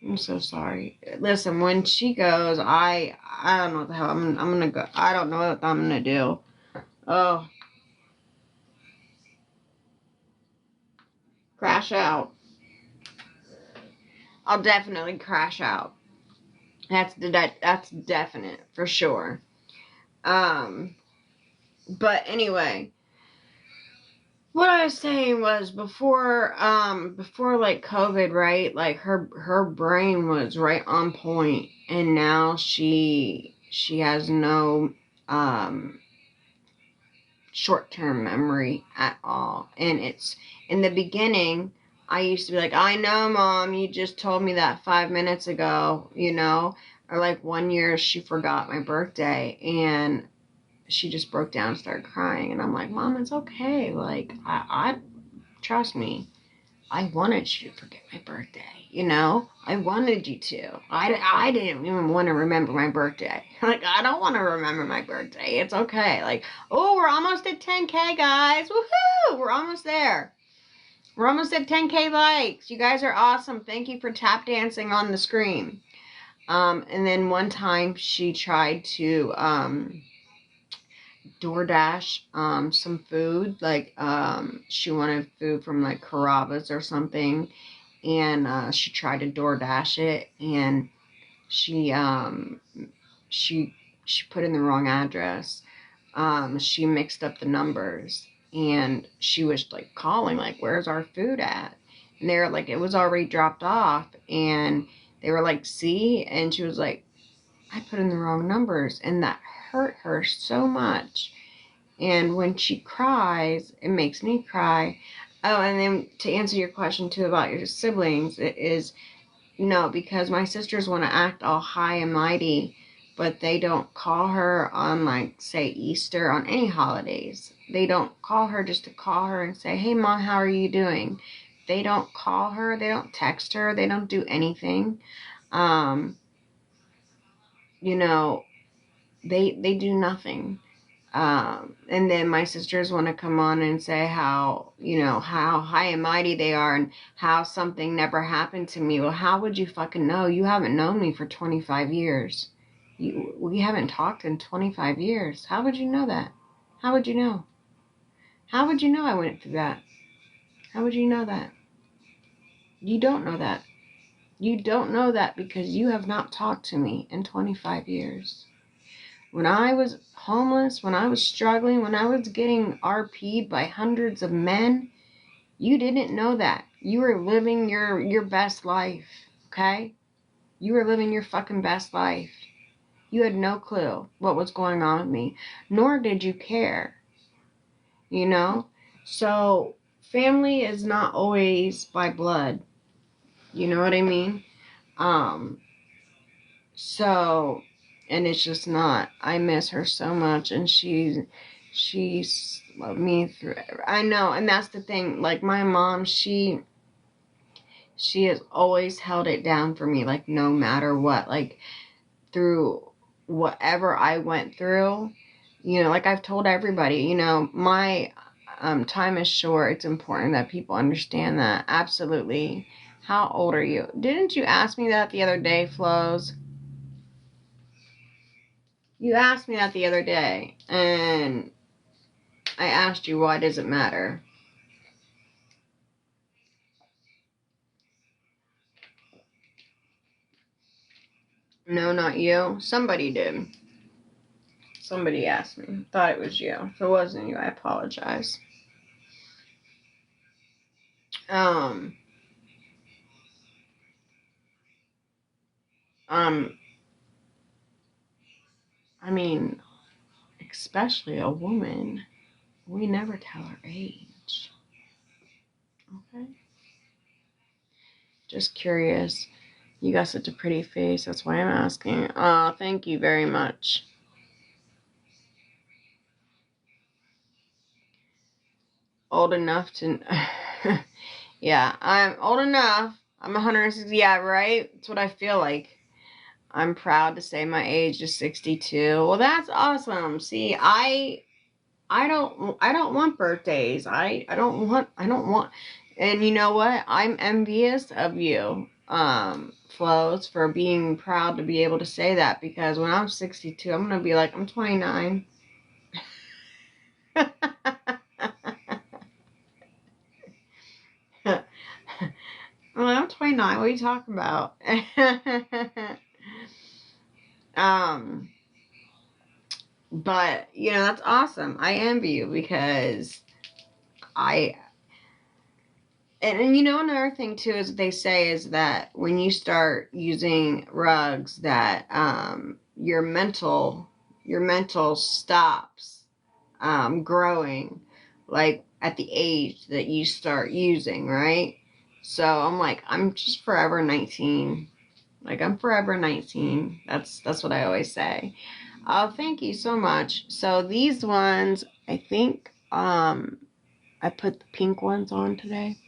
I'm so sorry. Listen, when she goes, I don't know what the hell I'm gonna go. I don't know what I'm gonna do. Oh. Crash out. I'll definitely crash out. That's definite for sure. But anyway, what I was saying was before like COVID, right? Like her brain was right on point, and now she has no short-term memory at all. And it's, in the beginning, I used to be like, I know, Mom, you just told me that 5 minutes ago, you know? Or like one year she forgot my birthday, and she just broke down and started crying. And I'm like, Mom, it's okay. Like, I trust me. I wanted you to forget my birthday, you know? I wanted you to. I didn't even want to remember my birthday. Like, I don't want to remember my birthday. It's okay. Like, oh, we're almost at 10K, guys. Woohoo! We're almost there. We're almost at 10K likes. You guys are awesome. Thank you for tap dancing on the screen. And then one time she tried to, DoorDash some food, like she wanted food from like Carrabba's or something, and she tried to DoorDash it, and she put in the wrong address. She mixed up the numbers, and she was like calling like, where's our food at? And they were like, it was already dropped off. And they were like, see? And she was like, I put in the wrong numbers, and that hurt her so much. And when she cries, it makes me cry. Oh, and then to answer your question too about your siblings, it is no, because my sisters want to act all high and mighty, but they don't call her on, like, say, Easter, on any holidays. They don't call her just to call her and say, hey, Mom, how are you doing? They don't call her. They don't text her. They don't do anything. You know, they do nothing. And then my sisters want to come on and say how, you know, how high and mighty they are and how something never happened to me. Well, how would you fucking know? You haven't known me for 25 years. We haven't talked in 25 years. How would you know that? How would you know? How would you know I went through that? How would you know that? You don't know that. You don't know that because you have not talked to me in 25 years. When I was homeless, when I was struggling, when I was getting RP'd by hundreds of men, you didn't know that. You were living your best life, okay? You were living your fucking best life. You had no clue what was going on with me, nor did you care, you know? So, family is not always by blood. You know what I mean? So, and it's just not. I miss her so much, and she's loved me through. I know, and that's the thing. Like my mom, she has always held it down for me. Like no matter what, like through whatever I went through. You know, like I've told everybody. You know, my time is short. It's important that people understand that. Absolutely. How old are you? Didn't you ask me that the other day, Flows? You asked me that the other day, and I asked you, why does it matter? No, not you. Somebody did. Somebody asked me. Thought it was you. If it wasn't you, I apologize. Um, I mean, especially a woman, we never tell her age. Okay? Just curious. You got such a pretty face, that's why I'm asking. Thank you very much. Old enough to... Yeah, I'm old enough. I'm 160. Yeah, right? That's what I feel like. I'm proud to say my age is 62. Well, that's awesome. See, I don't want birthdays. I don't want, and you know what? I'm envious of you, Flows, for being proud to be able to say that, because when I'm 62, I'm going to be like, I'm 29. Well, I'm 29. What are you talking about? But, you know, that's awesome. I envy you because and you know, another thing too is they say is that when you start using rugs that your mental stops growing, like at the age that you start using, right? So I'm like, I'm just forever 19. Like I'm forever 19. That's what I always say. Oh, thank you so much. So these ones, I think I put the pink ones on today.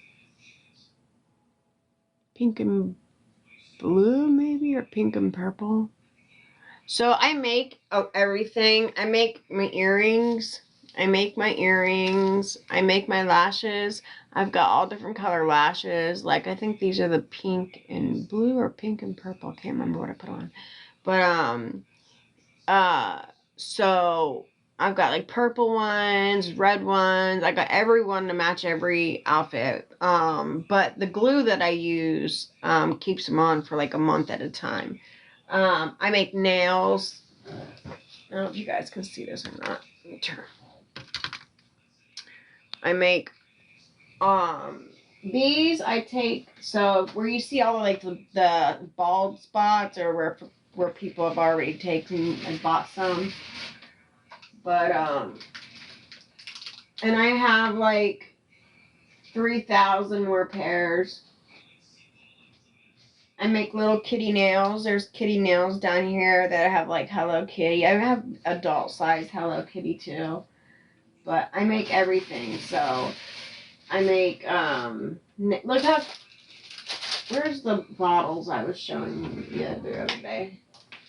Pink and blue maybe, or pink and purple. So I make everything. I make my earrings. I make my lashes. I've got all different color lashes. Like I think these are the pink and blue or pink and purple. I can't remember what I put on. But so I've got like purple ones, red ones. I got every one to match every outfit. But the glue that I use keeps them on for like a month at a time. I make nails. I don't know if you guys can see this or not. Let me turn. I make these. I take, so where you see all like the bald spots, or where people have already taken and bought some. But and I have like 3,000 more pairs. I make little kitty nails. There's kitty nails down here that I have like Hello Kitty. I have adult size Hello Kitty too. But I make everything. So I make look how, where's the bottles I was showing you the other day?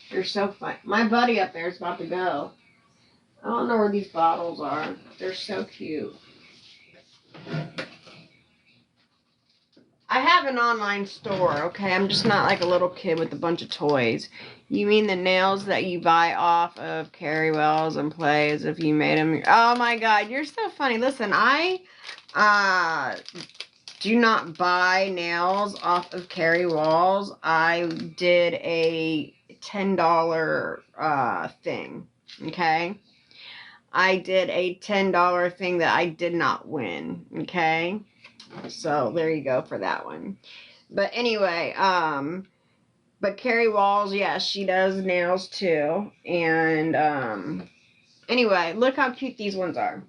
They're so fun. My buddy up there is about to go. I don't know where these bottles are. They're so cute. I have an online store, okay? I'm just not like a little kid with a bunch of toys. You mean the nails that you buy off of Carrie Wells and Play as if you made them? Oh my God, you're so funny. Listen, I do not buy nails off of Carrie Wells. I did a $10 thing. Okay. I did a $10 thing that I did not win. Okay. So there you go for that one. But anyway, but Carrie Walls, yes, she does nails too. And anyway, look how cute these ones are.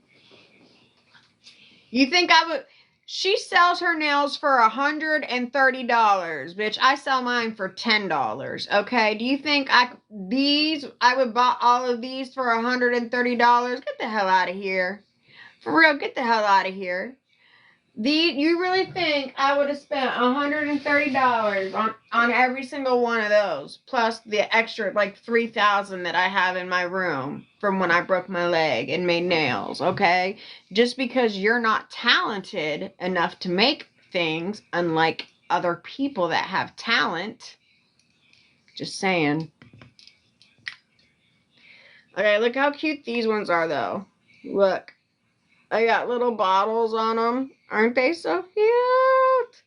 You think I would? She sells her nails for $130, bitch. I sell mine for $10. Okay? Do you think I would buy all of these for $130? Get the hell out of here. For real, get the hell out of here. You really think I would have spent $130 on every single one of those, plus the extra like $3,000 that I have in my room from when I broke my leg and made nails, okay? Just because you're not talented enough to make things, unlike other people that have talent. Just saying. Okay, look how cute these ones are though. Look. I got little bottles on them. Aren't they so cute?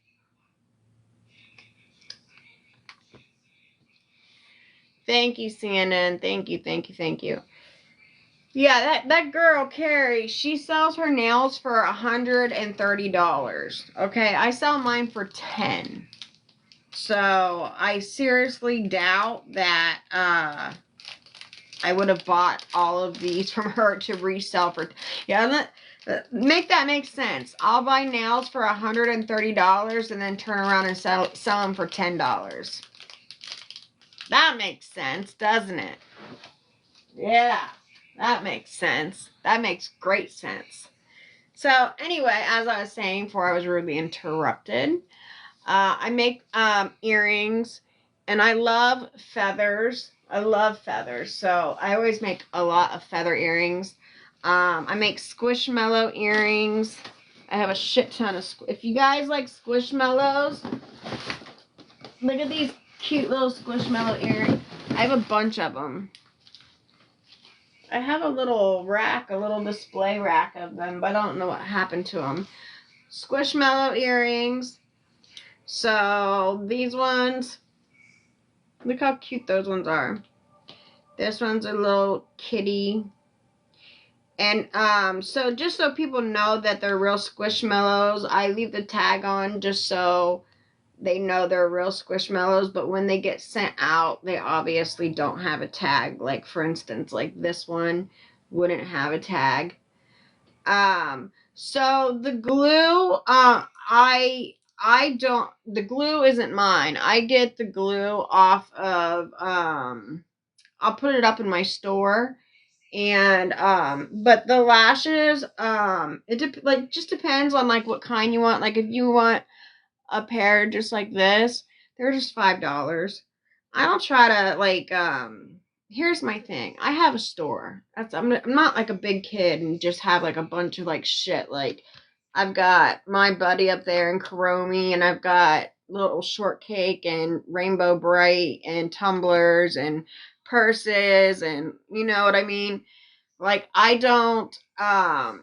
Thank you, CNN. Thank you, thank you, thank you. Yeah, that girl, Carrie, she sells her nails for $130. Okay, I sell mine for $10. So I seriously doubt that I would have bought all of these from her to resell for. Yeah, make that make sense. I'll buy nails for $130 and then turn around and sell them for $10. That makes sense, doesn't it? Yeah, that makes sense. That makes great sense. So anyway, as I was saying before I was rudely interrupted, I make earrings, and I love feathers. I love feathers, so I always make a lot of feather earrings. I make squishmallow earrings. I have a shit ton of. If you guys like squishmallows, look at these cute little squishmallow earrings. I have a bunch of them. I have a little rack, a little display rack of them, but I don't know what happened to them. Squishmallow earrings. So these ones, look how cute those ones are. This one's a little kitty. And so just so people know that they're real squishmallows, I leave the tag on just so they know they're real squishmallows. But when they get sent out, they obviously don't have a tag. Like for instance, like this one wouldn't have a tag. So the glue, the glue isn't mine. I get the glue off of, I'll put it up in my store. And, but the lashes, it just depends on like what kind you want. Like if you want a pair just like this, they're just $5. I don't try to like, here's my thing. I have a store. I'm not like a big kid and just have like a bunch of like shit. Like I've got my buddy up there and Karomi, and I've got little shortcake and Rainbow Bright and tumblers and purses, and you know what I mean? Like I don't I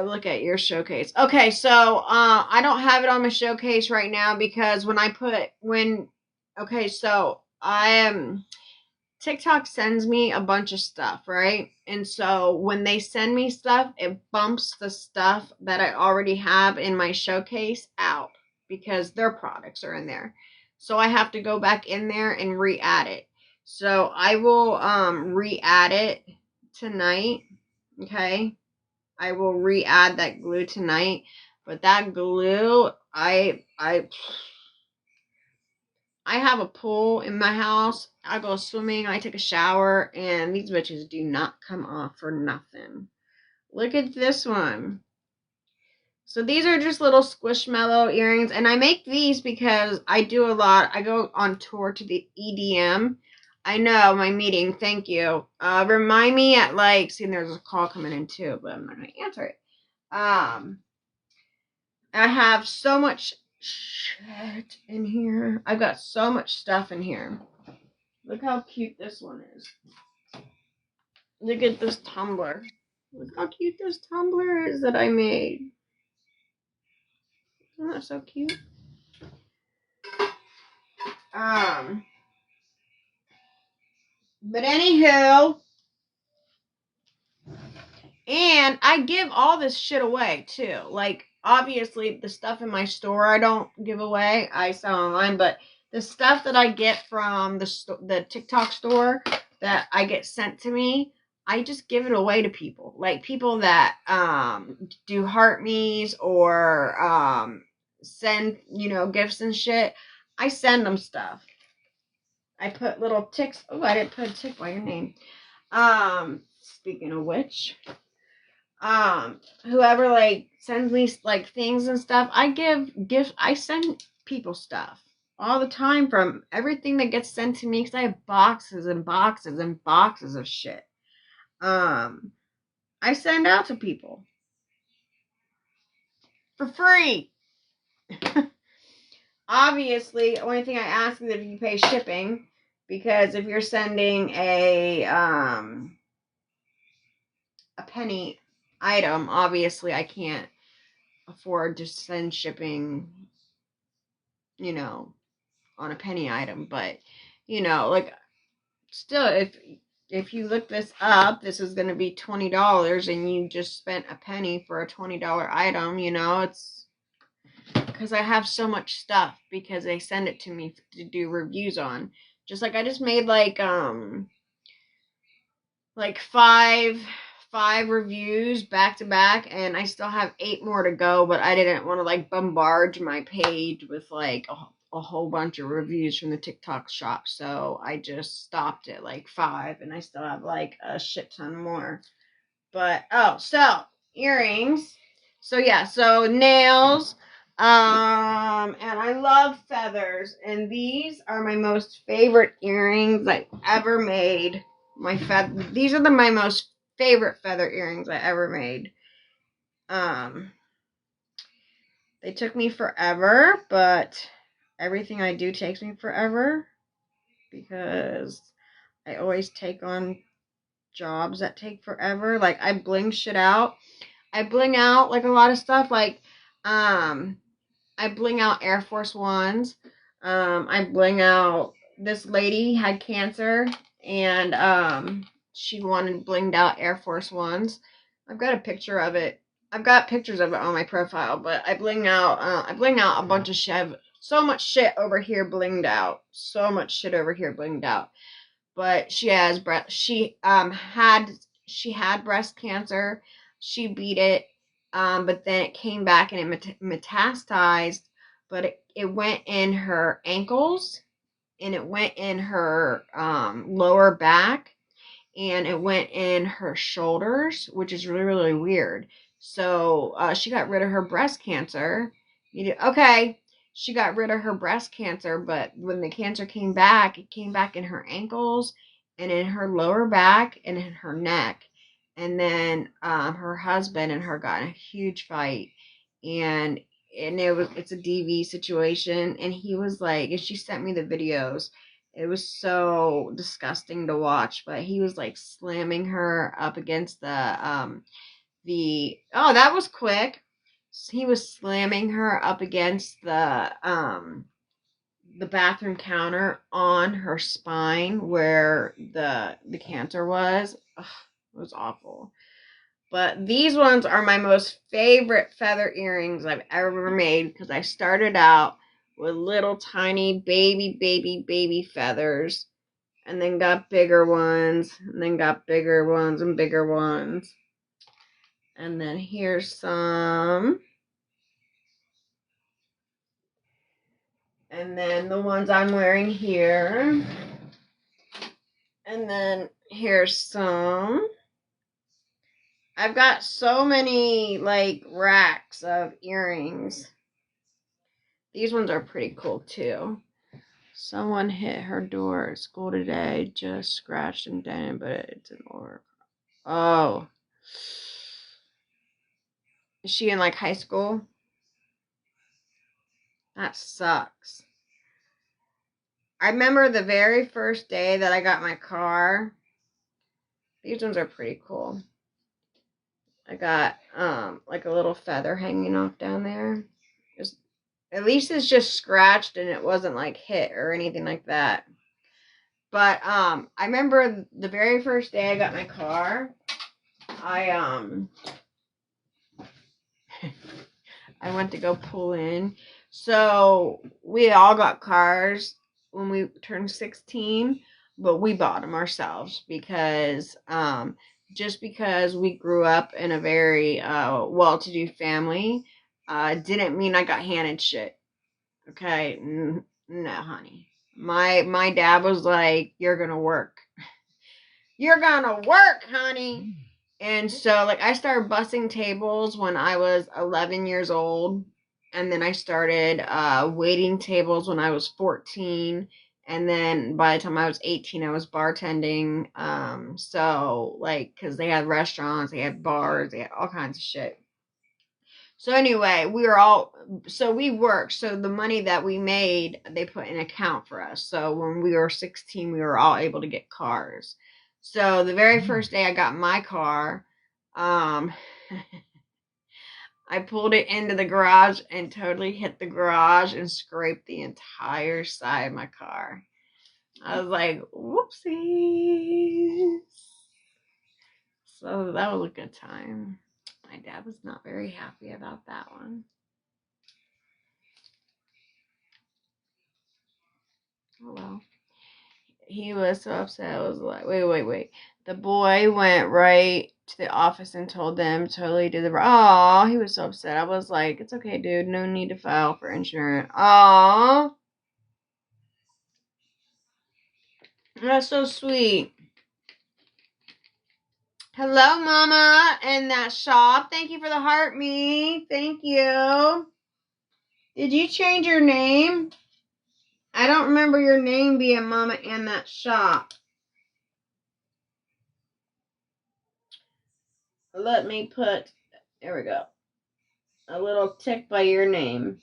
look at your showcase. Okay, so I don't have it on my showcase right now because okay, so I am TikTok sends me a bunch of stuff, right? And so when they send me stuff, it bumps the stuff that I already have in my showcase out because their products are in there. So I have to go back in there and re-add it. So I will re-add it tonight. Okay? I will re-add that glue tonight. But that glue, I have a pool in my house. I go swimming, I take a shower, and these bitches do not come off for nothing. Look at this one. So these are just little squishmallow earrings, and I make these because I do a lot. I go on tour to the EDM. I know, my meeting, thank you. Remind me at like, see, there's a call coming in too, but I'm not going to answer it. I have so much shit in here. I've got so much stuff in here. Look how cute this one is. Look at this tumbler. Look how cute this tumbler is that I made. Isn't that so cute? But anywho, And I give all this shit away too. Like, obviously, the stuff in my store I don't give away. I sell online, but the stuff that I get from the TikTok store that I get sent to me, I just give it away to people. Like people that do heart me's or send, gifts and shit. I send them stuff. I put little ticks. Oh, I didn't put a tick by your name. Speaking of which, whoever like sends me like things and stuff, I give gifts. I send people stuff all the time from everything that gets sent to me because I have boxes and boxes and boxes of shit. I send out to people for free. Obviously, the only thing I ask is if you pay shipping, because if you're sending a penny item, obviously I can't afford to send shipping, on a penny item. But, like, still, if you look this up, this is going to be $20 and you just spent a penny for a $20 item, it's because I have so much stuff because they send it to me to do reviews on. Just like I just made like five reviews back to back, and I still have 8 more to go, but I didn't want to like bombard my page with like a whole bunch of reviews from the TikTok shop, so I just stopped at like 5, and I still have like a shit ton more. But so earrings. So yeah, so nails. And I love feathers, and these are my most favorite earrings I ever made. These are my most favorite feather earrings I ever made. They took me forever, but everything I do takes me forever because I always take on jobs that take forever. Like I bling shit out. I bling out like a lot of stuff. Like I bling out Air Force Ones. I bling out, this lady had cancer and she wanted blinged out Air Force Ones. I've got a picture of it. I've got pictures of it on my profile, but I bling out a bunch of shit. So much shit over here blinged out. So much shit over here blinged out. But she had breast cancer. She beat it. But then it came back and it metastasized, but it went in her ankles, and it went in her lower back, and it went in her shoulders, which is really, really weird. So she got rid of her breast cancer. She got rid of her breast cancer, but when the cancer came back, it came back in her ankles and in her lower back and in her neck. And then her husband and her got in a huge fight, and it's a DV situation, and he was like, and she sent me the videos. It was so disgusting to watch, but he was like slamming her up against that was quick. He was slamming her up against the bathroom counter on her spine where the cancer was. Ugh, it was awful. But these ones are my most favorite feather earrings I've ever made because I started out with little tiny baby feathers, and then got bigger ones, and then got bigger ones and bigger ones. And then here's some. And then the ones I'm wearing here. And then here's some. I've got so many like racks of earrings. These ones are pretty cool too. Someone hit her door at school today, just scratched and dented, but it didn't work. Oh. Is she in like high school? That sucks. I remember the very first day that I got my car. These ones are pretty cool. I got like a little feather hanging off down there. At least it's just scratched and it wasn't like hit or anything like that. But I remember the very first day I got my car. I I went to go pull in. So we all got cars when we turned 16, but we bought them ourselves because just because we grew up in a very well-to-do family didn't mean I got handed shit. Okay, no, honey. My dad was like, "You're gonna work. You're gonna work, honey." And so, like, I started bussing tables when I was 11 years old. And then I started waiting tables when I was 14. And then by the time I was 18, I was bartending. So, like, because they had restaurants, they had bars, they had all kinds of shit. So, anyway, we worked. So, the money that we made, they put in account for us. So, when we were 16, we were all able to get cars. So, the very first day I got my car, um, I pulled it into the garage and totally hit the garage and scraped the entire side of my car. I was like, whoopsies. So that was a good time. My dad was not very happy about that one. Oh well. He was so upset. I was like, wait. The boy went right to the office and told them totally did the. Oh, he was so upset. I was like, it's okay, dude. No need to file for insurance. Oh, that's so sweet. Hello, Mama, in that shop. Thank you for the heart, me. Thank you. Did you change your name? I don't remember your name being Mama in that shop. Let me put, there we go, a little tick by your name.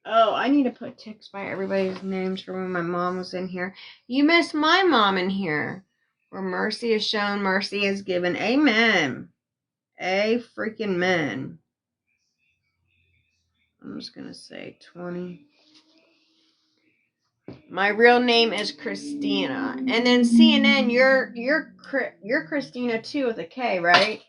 Oh, I need to put ticks by everybody's names for when my mom was in here. You missed my mom in here. Where mercy is shown, mercy is given. Amen. A freaking men. I'm just going to say 20. My real name is Christina. And then CNN, you're Christina too with a K, right?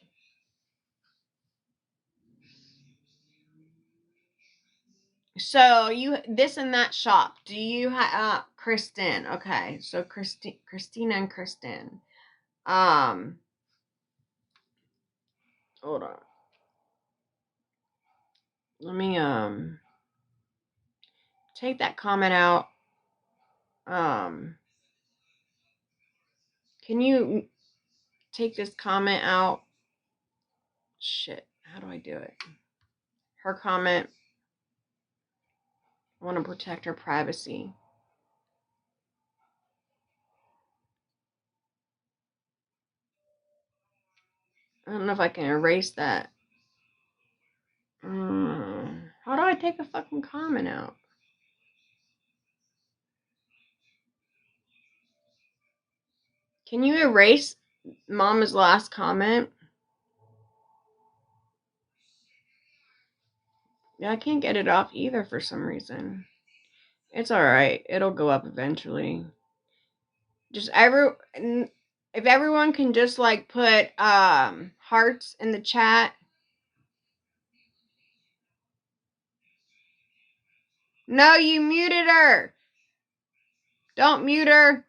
So you this and that shop. Do you have Kristen? Okay, so Christina and Kristen. Hold on. Let me take that comment out. Can you take this comment out? Shit, how do I do it? Her comment. I want to protect her privacy. I don't know if I can erase that. How do I take a fucking comment out? Can you erase Mama's last comment? Yeah, I can't get it off either for some reason. It's alright. It'll go up eventually. If everyone can just like put hearts in the chat. No, you muted her. Don't mute her.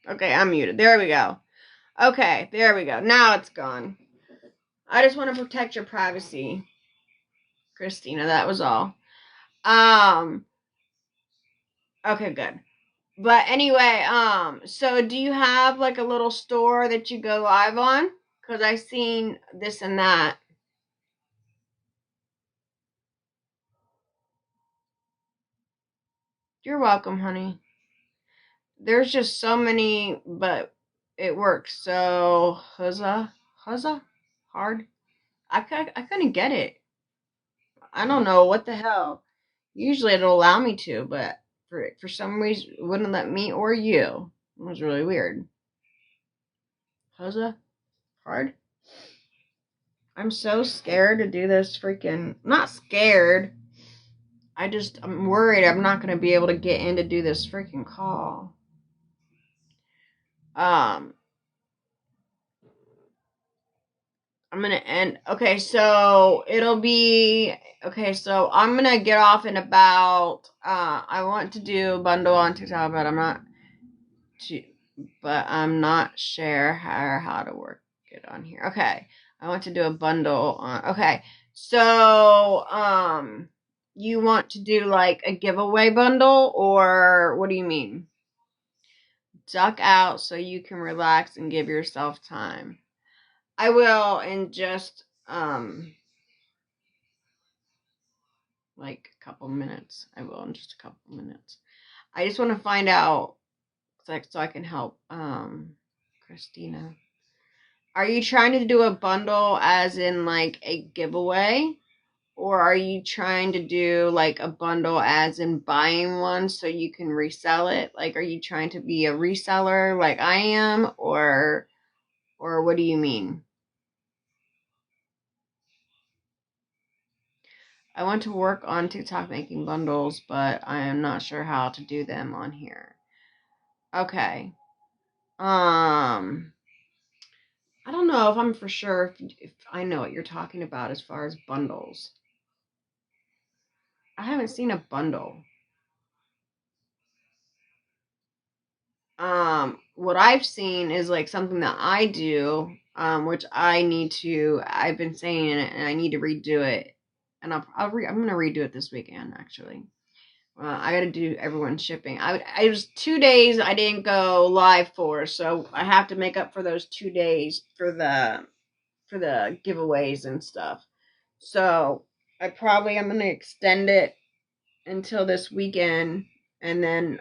Okay, I'm muted. There we go. Okay, there we go. Now it's gone. I just want to protect your privacy, Christina. That was all. Okay, good. But anyway, so do you have like a little store that you go live on? Because I seen this and that. You're welcome, honey. There's just so many, but it works. So, huzza, hard. I couldn't get it. I don't know what the hell. Usually it'll allow me to, but for some reason it wouldn't let me or you. It was really weird. Huzza, hard. I'm so scared to do this freaking. Not scared. I'm worried I'm not going to be able to get in to do this freaking call. I'm gonna end. Okay, so it'll be okay. So I'm gonna get off in about. I want to do a bundle on TikTok, but I'm not sure how to work it on here. Okay, I want to do a bundle on. Okay, so you want to do like a giveaway bundle, or what do you mean? Duck out so you can relax and give yourself time. I will in just like a couple minutes. I will in just a couple minutes. I just want to find out so I can help Christina. Are you trying to do a bundle as in like a giveaway? Or are you trying to do like a bundle as in buying one so you can resell it? Like, are you trying to be a reseller like I am? Or what do you mean? I want to work on TikTok making bundles, but I am not sure how to do them on here. Okay. I don't know if I'm for sure if I know what you're talking about as far as bundles. I haven't seen a bundle. What I've seen is like something that I do, which I've been saying it and I need to redo it. And I'm gonna redo it this weekend actually. I got to do everyone's shipping. I was 2 days I didn't go live for, so I have to make up for those 2 days for the giveaways and stuff. So I'm gonna extend it until this weekend, and then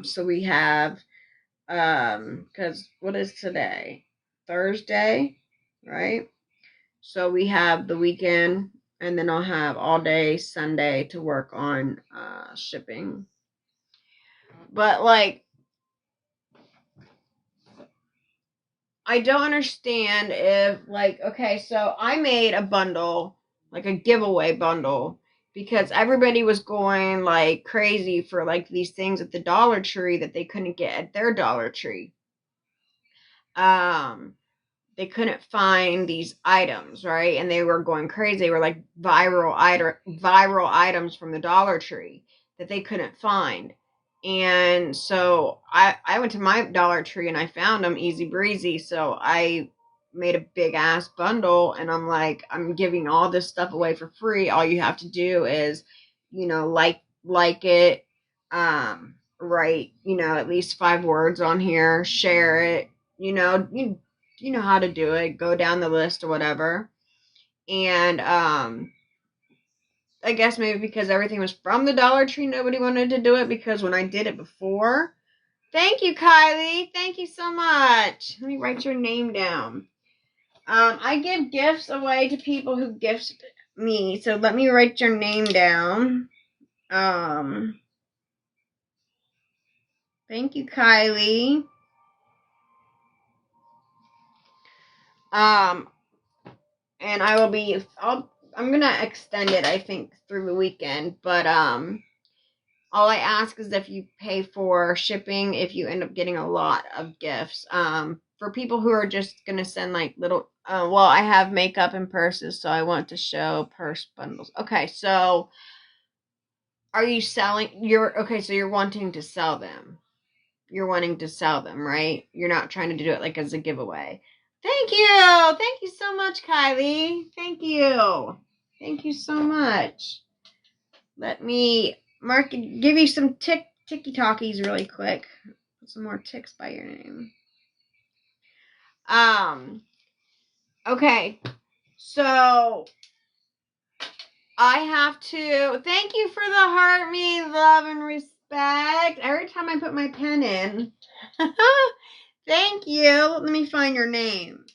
so we have because what is today? Thursday, right? So we have the weekend, and then I'll have all day Sunday to work on shipping. But like, I don't understand if like, okay, so I made a bundle, like a giveaway bundle, because everybody was going like crazy for like these things at the Dollar Tree that they couldn't get at their Dollar Tree. They couldn't find these items, right? And they were going crazy. They were like viral items from the Dollar Tree that they couldn't find. And so I went to my Dollar Tree and I found them easy breezy. So I made a big ass bundle and I'm like, I'm giving all this stuff away for free. All you have to do is, like it, write, at least 5 words on here, share it, you know how to do it. Go down the list or whatever. And I guess maybe because everything was from the Dollar Tree, nobody wanted to do it because when I did it before. Thank you, Kylie. Thank you so much. Let me write your name down. I give gifts away to people who gift me. So let me write your name down. Thank you, Kylie. And I will be. I'm gonna extend it. I think through the weekend, but all I ask is if you pay for shipping, if you end up getting a lot of gifts. For people who are just gonna send like little. Well, I have makeup and purses, so I want to show purse bundles. Okay, so are you selling? So you're wanting to sell them. You're wanting to sell them, right? You're not trying to do it like as a giveaway. Thank you so much, Kylie. Thank you so much. Let me give you some ticky talkies really quick. Put some more ticks by your name. Okay. So I have to thank you for the heart, me love and respect. Every time I put my pen in. Thank you. Let me find your name.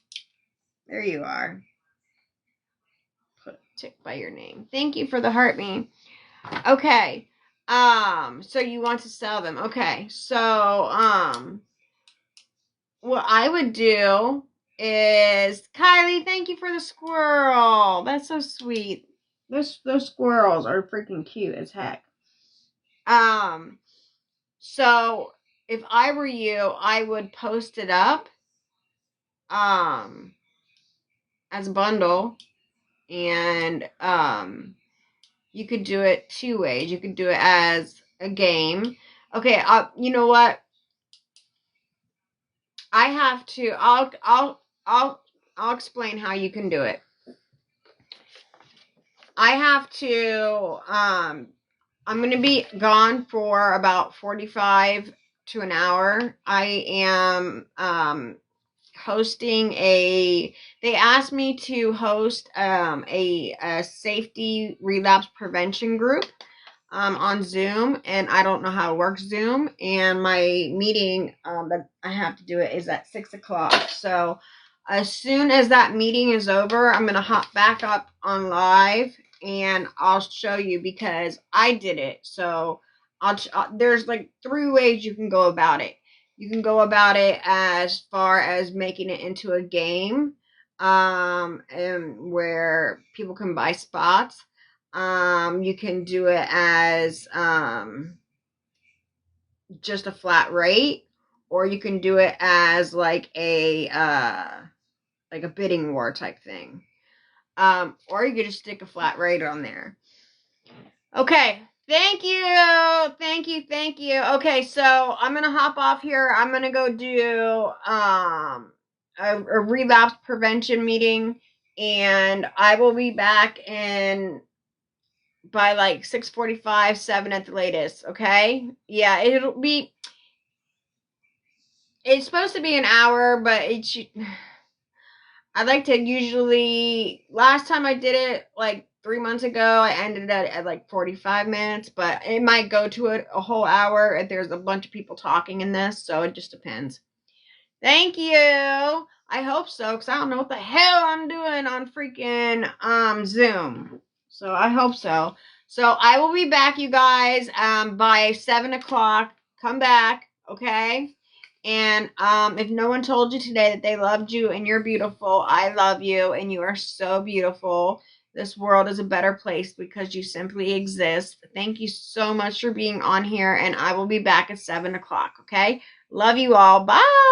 There you are. Put a tick by your name. Thank you for the heart, me. Okay. So you want to sell them. Okay. So, what I would do is, Kylie, thank you for the squirrel. That's so sweet. Those squirrels are freaking cute as heck. So if I were you, I would post it up. as a bundle, and you could do it 2 ways. You could do it as a game. Okay, you know what? I have to. I'll explain how you can do it. I have to. I'm going to be gone for about 45 to an hour. I am hosting they asked me to host a safety relapse prevention group on Zoom, and I don't know how to work Zoom, and my meeting that I have to do it is at 6 o'clock. So as soon as that meeting is over, I'm going to hop back up on live, and I'll show you, because I did it. So there's like 3 ways you can go about it. You can go about it as far as making it into a game, and where people can buy spots. You can do it as just a flat rate, or you can do it as like a bidding war type thing. Or you could just stick a flat rate on there. Okay. Thank you. Thank you. Thank you. Okay, so I'm gonna hop off here. I'm gonna go do a relapse prevention meeting, and I will be back in by like 6:45, 7 at the latest. Okay? Yeah, it's supposed to be an hour, but I like to usually, last time I did it like 3 months ago, I ended at like 45 minutes, but it might go to a whole hour if there's a bunch of people talking in this, so it just depends. Thank you. I hope so, because I don't know what the hell I'm doing on freaking Zoom. So I hope so. So I will be back, you guys, by 7 o'clock. Come back, okay? And if no one told you today that they loved you and you're beautiful, I love you and you are so beautiful. This world is a better place because you simply exist. Thank you so much for being on here, and I will be back at 7 o'clock, okay? Love you all. Bye.